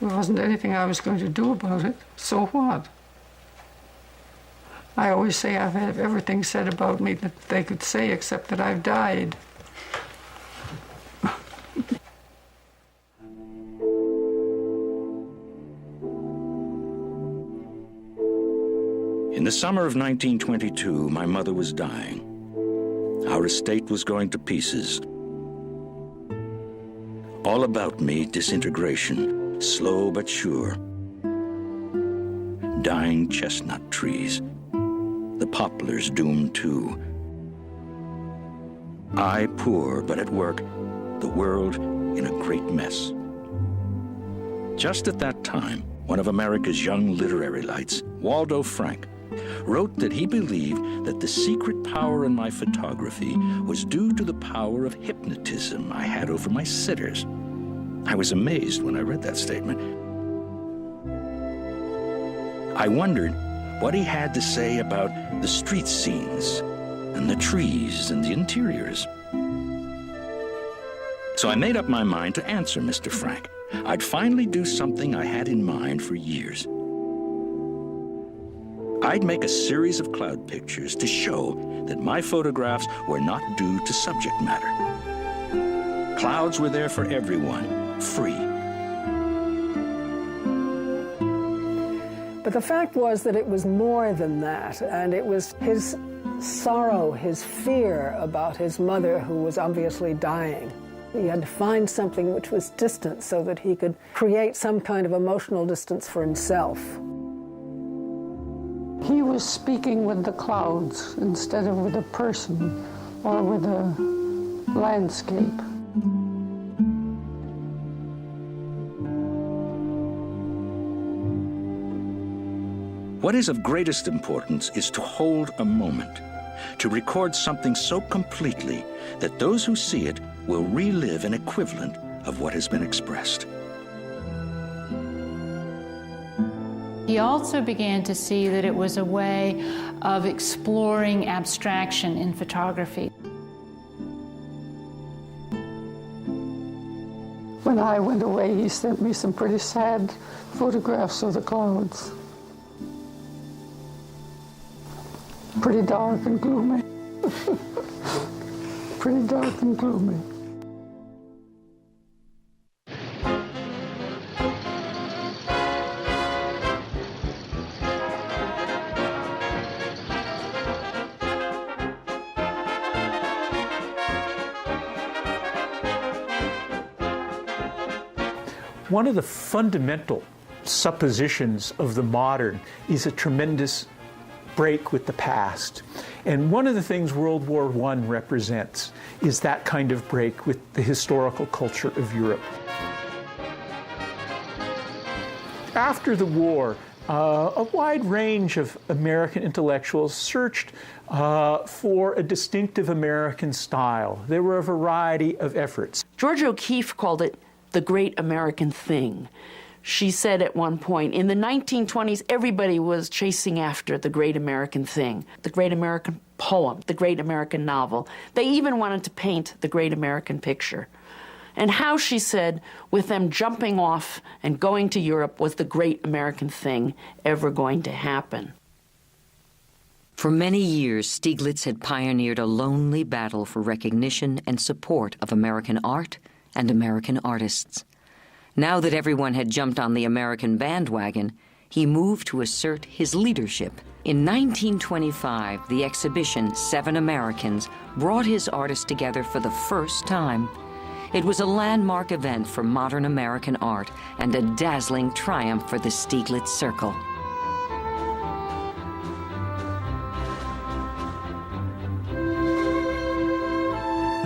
There wasn't anything I was going to do about it. So what? I always say I've had everything said about me that they could say except that I've died. In the summer of 1922, my mother was dying. Our estate was going to pieces. All about me, disintegration, slow but sure. Dying chestnut trees. The poplars doomed too. I poor but at work, the world in a great mess. Just at that time, one of America's young literary lights, Waldo Frank, wrote that he believed that the secret power in my photography was due to the power of hypnotism I had over my sitters. I was amazed when I read that statement. I wondered what he had to say about the street scenes and the trees and the interiors. So I made up my mind to answer Mr. Frank. I'd finally do something I had in mind for years. I'd make a series of cloud pictures to show that my photographs were not due to subject matter. Clouds were there for everyone, free. But the fact was that it was more than that, and it was his sorrow, his fear about his mother, who was obviously dying. He had to find something which was distant so that he could create some kind of emotional distance for himself. He was speaking with the clouds instead of with a person or with a landscape. What is of greatest importance is to hold a moment, to record something so completely that those who see it will relive an equivalent of what has been expressed. He also began to see that it was a way of exploring abstraction in photography. When I went away, he sent me some pretty sad photographs of the clouds. Pretty dark and gloomy. Pretty dark and gloomy. One of the fundamental suppositions of the modern is a tremendous break with the past. And one of the things World War I represents is that kind of break with the historical culture of Europe. After the war, a wide range of American intellectuals searched for a distinctive American style. There were a variety of efforts. Georgia O'Keeffe called it the great American thing. She said at one point, in the 1920s, everybody was chasing after the great American thing, the great American poem, the great American novel. They even wanted to paint the great American picture. And how, she said, with them jumping off and going to Europe was the great American thing ever going to happen. For many years, Steiglitz had pioneered a lonely battle for recognition and support of American art and American artists. Now that everyone had jumped on the American bandwagon, he moved to assert his leadership. In 1925, the exhibition 7 Americans brought his artists together for the first time. It was a landmark event for modern American art and a dazzling triumph for the Steiglitz Circle.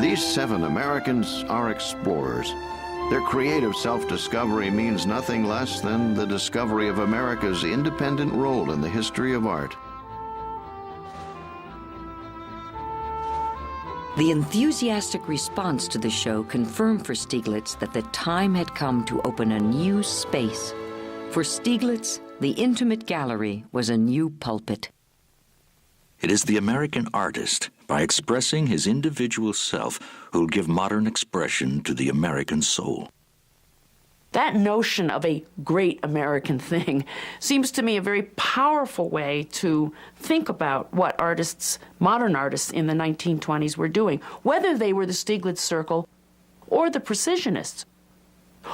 These 7 Americans are explorers. Their creative self-discovery means nothing less than the discovery of America's independent role in the history of art. The enthusiastic response to the show confirmed for Steiglitz that the time had come to open a new space. For Steiglitz, the intimate gallery was a new pulpit. It is the American artist, by expressing his individual self, who'll give modern expression to the American soul. That notion of a great American thing seems to me a very powerful way to think about what artists, modern artists in the 1920s were doing, whether they were the Steiglitz Circle or the Precisionists,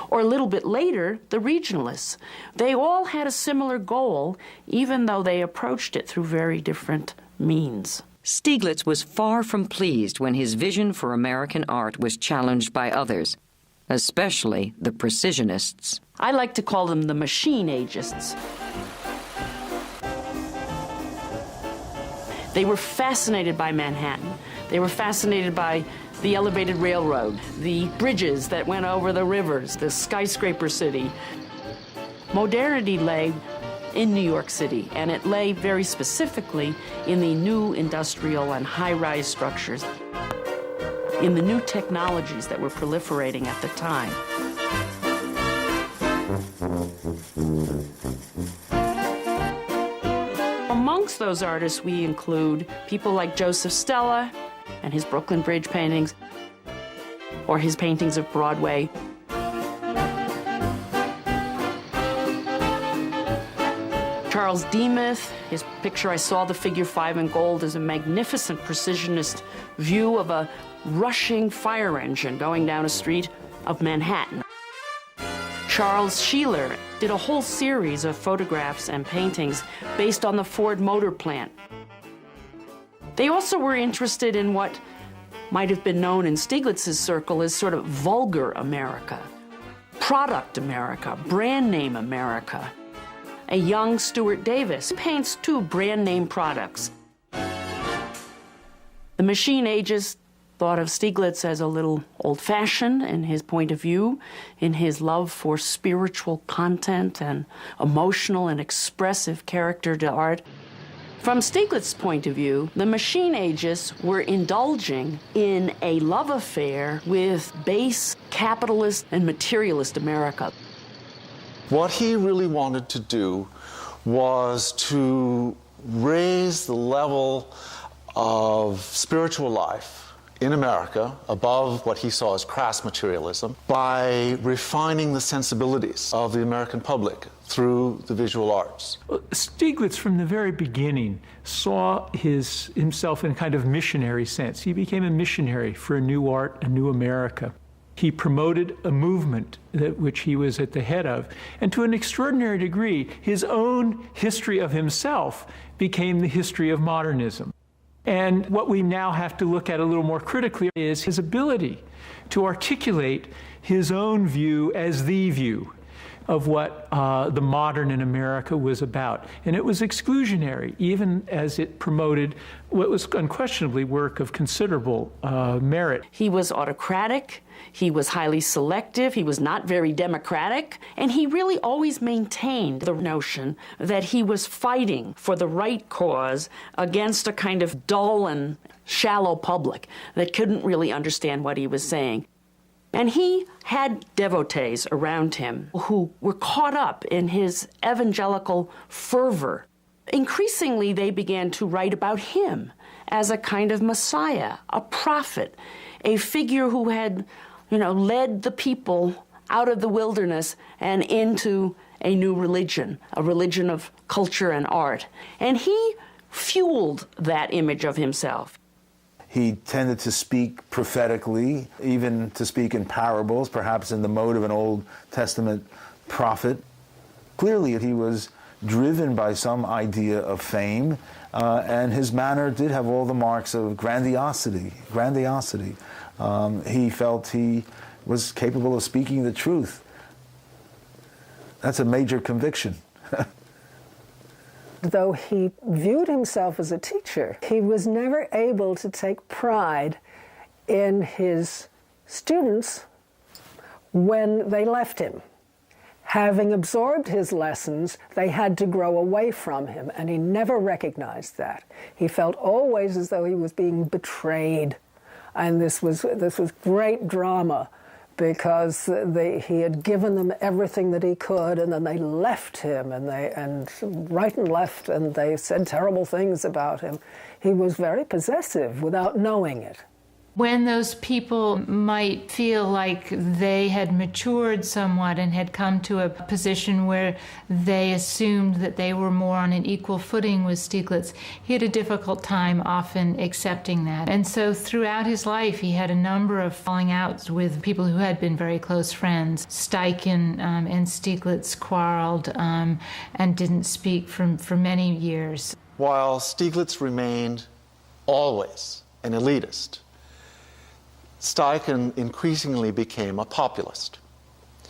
or a little bit later, the Regionalists. They all had a similar goal, even though they approached it through very different means. Steiglitz was far from pleased when his vision for American art was challenged by others, especially the Precisionists. I like to call them the machine ageists. They were fascinated by Manhattan. They were fascinated by the elevated railroad, the bridges that went over the rivers, the skyscraper city. Modernity lay in New York City, and it lay very specifically in the new industrial and high-rise structures, in the new technologies that were proliferating at the time. Amongst those artists, we include people like Joseph Stella and his Brooklyn Bridge paintings, or his paintings of Broadway. Charles Demuth, his picture I Saw the Figure 5 in Gold, is a magnificent precisionist view of a rushing fire engine going down a street of Manhattan. Charles Sheeler did a whole series of photographs and paintings based on the Ford Motor Plant. They also were interested in what might have been known in Steiglitz's circle as sort of vulgar America, product America, brand name America. A young Stuart Davis paints 2 brand name products. The machine ageists thought of Steiglitz as a little old-fashioned in his point of view, in his love for spiritual content and emotional and expressive character to art. From Steiglitz's point of view, the machine agists were indulging in a love affair with base capitalist and materialist America. What he really wanted to do was to raise the level of spiritual life in America above what he saw as crass materialism by refining the sensibilities of the American public through the visual arts. Steiglitz, from the very beginning, saw himself in a kind of missionary sense. He became a missionary for a new art, a new America. He promoted a movement which he was at the head of. And to an extraordinary degree, his own history of himself became the history of modernism. And what we now have to look at a little more critically is his ability to articulate his own view as the view of what the modern in America was about. And it was exclusionary, even as it promoted what was unquestionably work of considerable merit. He was autocratic, he was highly selective, he was not very democratic, and he really always maintained the notion that he was fighting for the right cause against a kind of dull and shallow public that couldn't really understand what he was saying. And he had devotees around him who were caught up in his evangelical fervor. Increasingly, they began to write about him as a kind of Messiah, a prophet, a figure who had, led the people out of the wilderness and into a new religion, a religion of culture and art. And he fueled that image of himself. He tended to speak prophetically, even to speak in parables, perhaps in the mode of an Old Testament prophet. Clearly, he was driven by some idea of fame, and his manner did have all the marks of grandiosity. He felt he was capable of speaking the truth. That's a major conviction. Though he viewed himself as a teacher, he was never able to take pride in his students when they left him. Having absorbed his lessons, they had to grow away from him, and he never recognized that. He felt always as though he was being betrayed, and this was great drama, because he had given them everything that he could, and then they left him, and right and left, and they said terrible things about him. He was very possessive without knowing it. When those people might feel like they had matured somewhat and had come to a position where they assumed that they were more on an equal footing with Steiglitz, he had a difficult time often accepting that. And so throughout his life, he had a number of falling outs with people who had been very close friends. Steichen and Steiglitz quarreled and didn't speak for many years. While Steiglitz remained always an elitist, Steichen increasingly became a populist.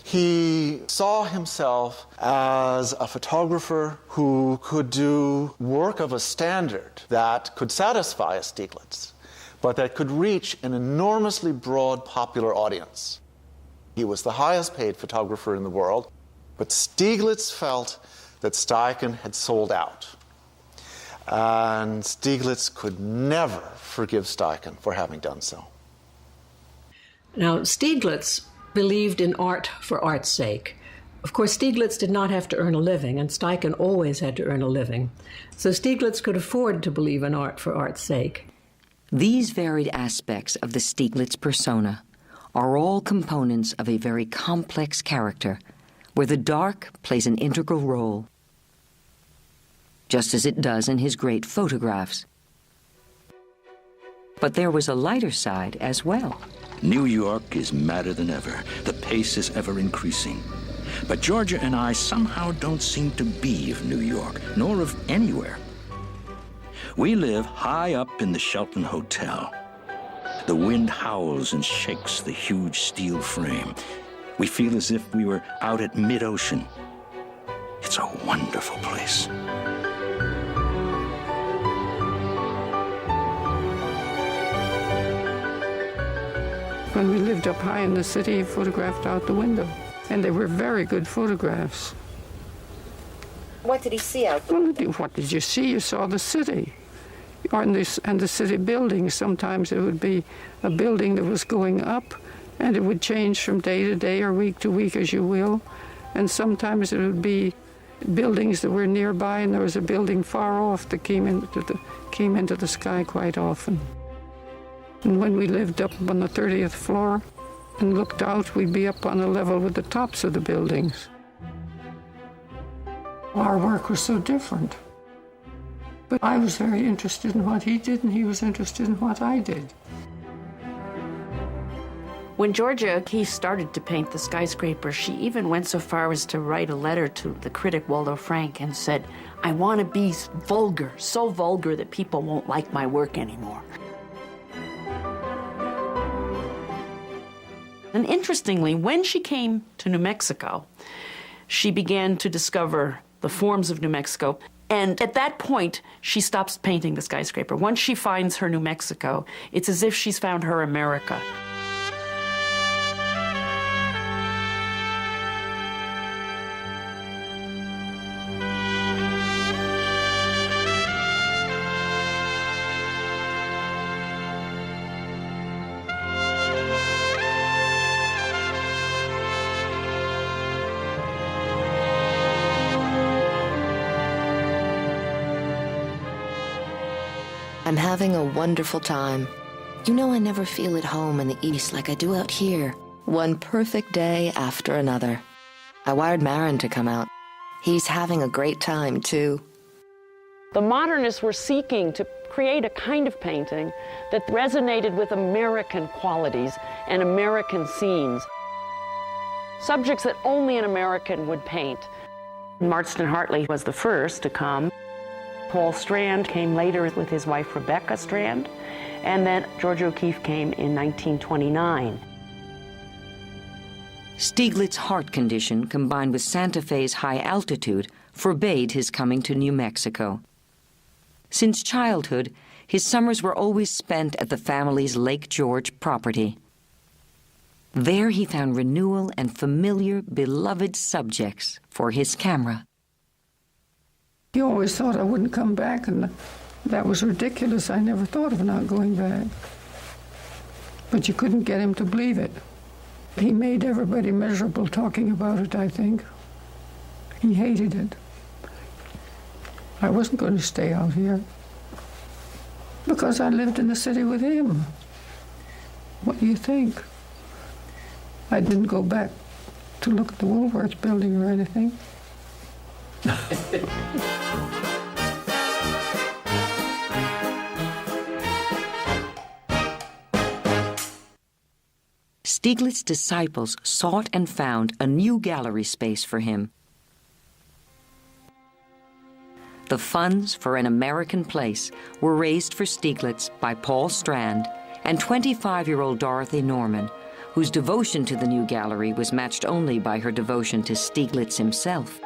He saw himself as a photographer who could do work of a standard that could satisfy a Steiglitz, but that could reach an enormously broad popular audience. He was the highest paid photographer in the world, but Steiglitz felt that Steichen had sold out. And Steiglitz could never forgive Steichen for having done so. Now, Steiglitz believed in art for art's sake. Of course, Steiglitz did not have to earn a living, and Steichen always had to earn a living. So Steiglitz could afford to believe in art for art's sake. These varied aspects of the Steiglitz persona are all components of a very complex character, where the dark plays an integral role, just as it does in his great photographs. But there was a lighter side as well. New York is madder than ever. The pace is ever increasing. But Georgia and I somehow don't seem to be of New York, nor of anywhere. We live high up in the Shelton Hotel. The wind howls and shakes the huge steel frame. We feel as if we were out at mid-ocean. It's a wonderful place. When we lived up high in the city, he photographed out the window. And they were very good photographs. What did he see out there? Well, what did you see? You saw the city. And the city buildings. Sometimes it would be a building that was going up, and it would change from day to day or week to week, as you will. And sometimes it would be buildings that were nearby, and there was a building far off that came into the sky quite often. And when we lived up on the 30th floor and looked out, we'd be up on a level with the tops of the buildings. Our work was so different. But I was very interested in what he did, and he was interested in what I did. When Georgia O'Keeffe started to paint the skyscraper, she even went so far as to write a letter to the critic Waldo Frank and said, "I want to be vulgar, so vulgar that people won't like my work anymore." And interestingly, when she came to New Mexico, she began to discover the forms of New Mexico. And at that point, she stops painting the skyscraper. Once she finds her New Mexico, it's as if she's found her America. I'm having a wonderful time. You know, I never feel at home in the East like I do out here. One perfect day after another. I wired Marin to come out. He's having a great time, too. The modernists were seeking to create a kind of painting that resonated with American qualities and American scenes. Subjects that only an American would paint. Marston Hartley was the first to come. Paul Strand came later with his wife Rebecca Strand, and then Georgia O'Keeffe came in 1929. Steiglitz's heart condition, combined with Santa Fe's high altitude, forbade his coming to New Mexico. Since childhood, his summers were always spent at the family's Lake George property. There he found renewal and familiar, beloved subjects for his camera. He always thought I wouldn't come back, and that was ridiculous. I never thought of not going back. But you couldn't get him to believe it. He made everybody miserable talking about it, I think. He hated it. I wasn't going to stay out here because I lived in the city with him. What do you think? I didn't go back to look at the Woolworth building or anything. Steiglitz's disciples sought and found a new gallery space for him. The funds for an American place were raised for Steiglitz by Paul Strand and 25-year-old Dorothy Norman, whose devotion to the new gallery was matched only by her devotion to Steiglitz himself.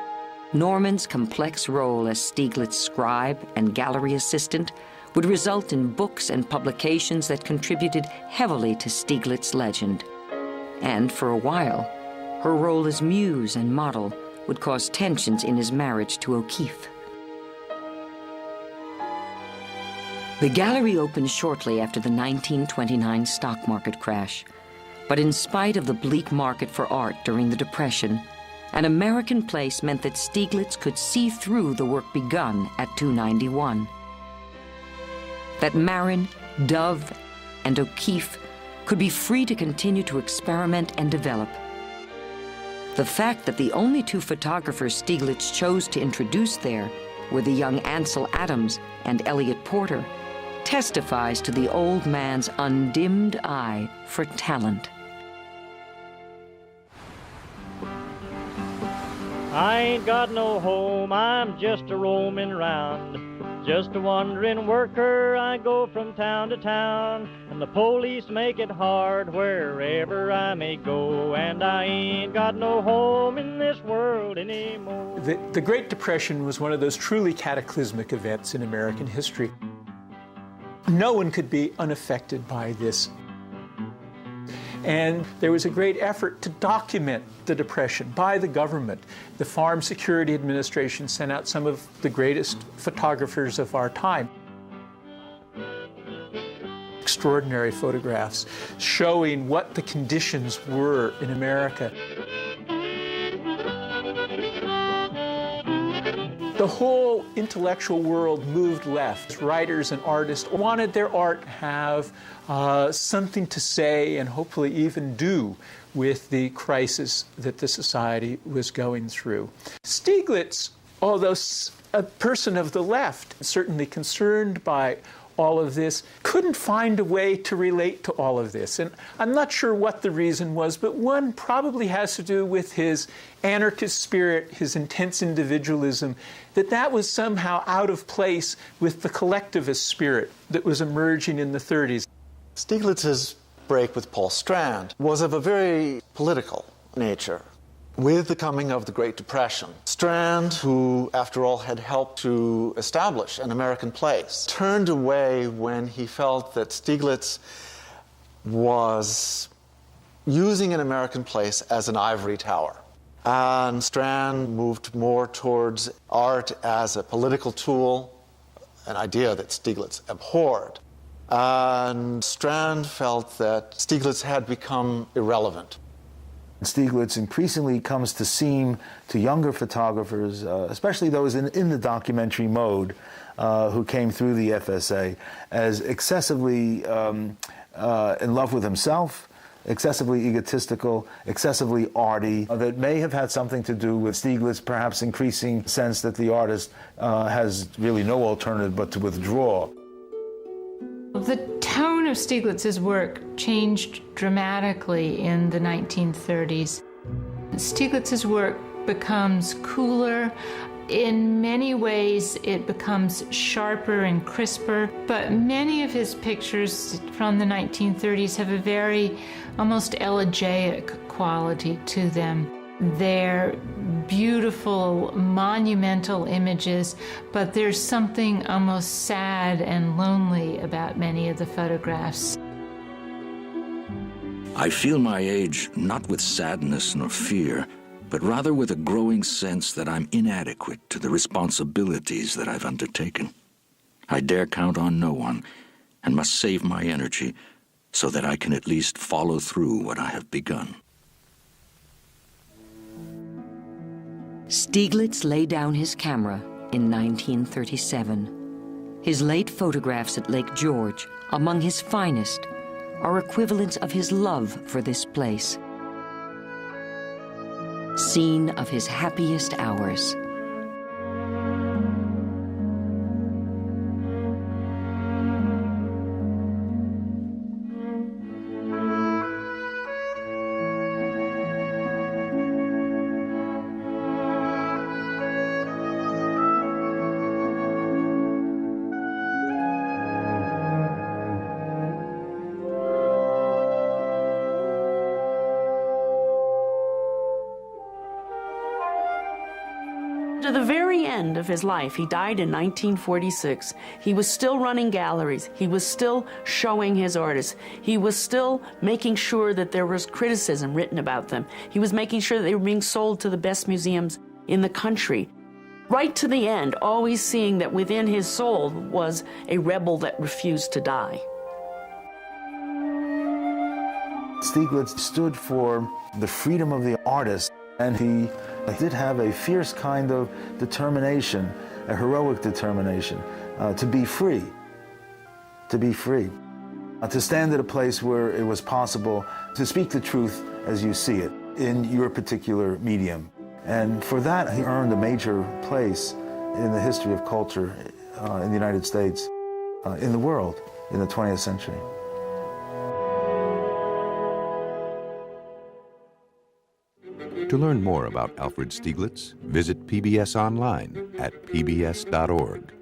Norman's complex role as Steiglitz's scribe and gallery assistant would result in books and publications that contributed heavily to Steiglitz's legend. And for a while, her role as muse and model would cause tensions in his marriage to O'Keeffe. The gallery opened shortly after the 1929 stock market crash, but in spite of the bleak market for art during the Depression, an American place meant that Steiglitz could see through the work begun at 291. That Marin, Dove, and O'Keeffe could be free to continue to experiment and develop. The fact that the only two photographers Steiglitz chose to introduce there were the young Ansel Adams and Elliot Porter testifies to the old man's undimmed eye for talent. I ain't got no home, I'm just a roaming round. Just a wandering worker, I go from town to town. And the police make it hard wherever I may go. And I ain't got no home in this world anymore. The Great Depression was one of those truly cataclysmic events in American history. No one could be unaffected by this. And there was a great effort to document the Depression by the government. The Farm Security Administration sent out some of the greatest photographers of our time. Extraordinary photographs showing what the conditions were in America. The whole intellectual world moved left. Writers and artists wanted their art to have something to say and hopefully even do with the crisis that the society was going through. Steiglitz, although a person of the left, certainly concerned by all of this, couldn't find a way to relate to all of this. And I'm not sure what the reason was, but one probably has to do with his anarchist spirit, his intense individualism, that was somehow out of place with the collectivist spirit that was emerging in the 30s. Steiglitz's break with Paul Strand was of a very political nature. With the coming of the Great Depression, Strand, who, after all, had helped to establish an American place, turned away when he felt that Steiglitz was using an American place as an ivory tower. And Strand moved more towards art as a political tool, an idea that Steiglitz abhorred. And Strand felt that Steiglitz had become irrelevant. Steiglitz increasingly comes to seem to younger photographers, especially those in the documentary mode, who came through the FSA, as excessively in love with himself, excessively egotistical, excessively arty, that may have had something to do with Steiglitz' perhaps increasing sense that the artist has really no alternative but to withdraw. The tone of Steiglitz's work changed dramatically in the 1930s. Steiglitz's work becomes cooler. In many ways, it becomes sharper and crisper, but many of his pictures from the 1930s have a very almost elegiac quality to them. They're beautiful, monumental images, but there's something almost sad and lonely about many of the photographs. I feel my age not with sadness nor fear, but rather with a growing sense that I'm inadequate to the responsibilities that I've undertaken. I dare count on no one, and must save my energy so that I can at least follow through what I have begun. Steiglitz laid down his camera in 1937. His late photographs at Lake George, among his finest, are equivalents of his love for this place. Scene of his happiest hours. To the very end of his life, he died in 1946, he was still running galleries, he was still showing his artists, he was still making sure that there was criticism written about them, he was making sure that they were being sold to the best museums in the country. Right to the end, always seeing that within his soul was a rebel that refused to die. Steiglitz stood for the freedom of the artist, and he did have a fierce kind of determination, a heroic determination, to be free, to stand at a place where it was possible to speak the truth as you see it in your particular medium. And for that, he earned a major place in the history of culture in the United States, in the world, in the 20th century. To learn more about Alfred Steiglitz, visit PBS online at pbs.org.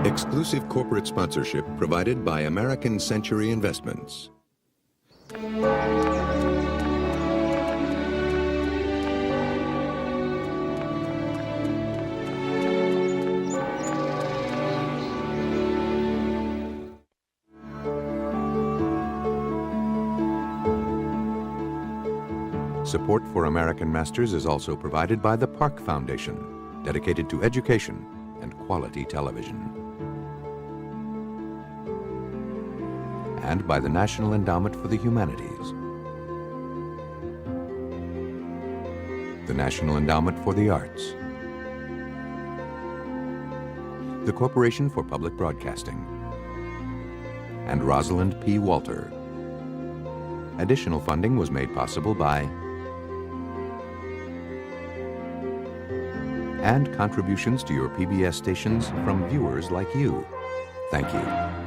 Exclusive corporate sponsorship provided by American Century Investments. Support for American Masters is also provided by the Park Foundation, dedicated to education and quality television. And by the National Endowment for the Humanities, the National Endowment for the Arts, the Corporation for Public Broadcasting, and Rosalind P. Walter. Additional funding was made possible by and contributions to your PBS stations from viewers like you. Thank you.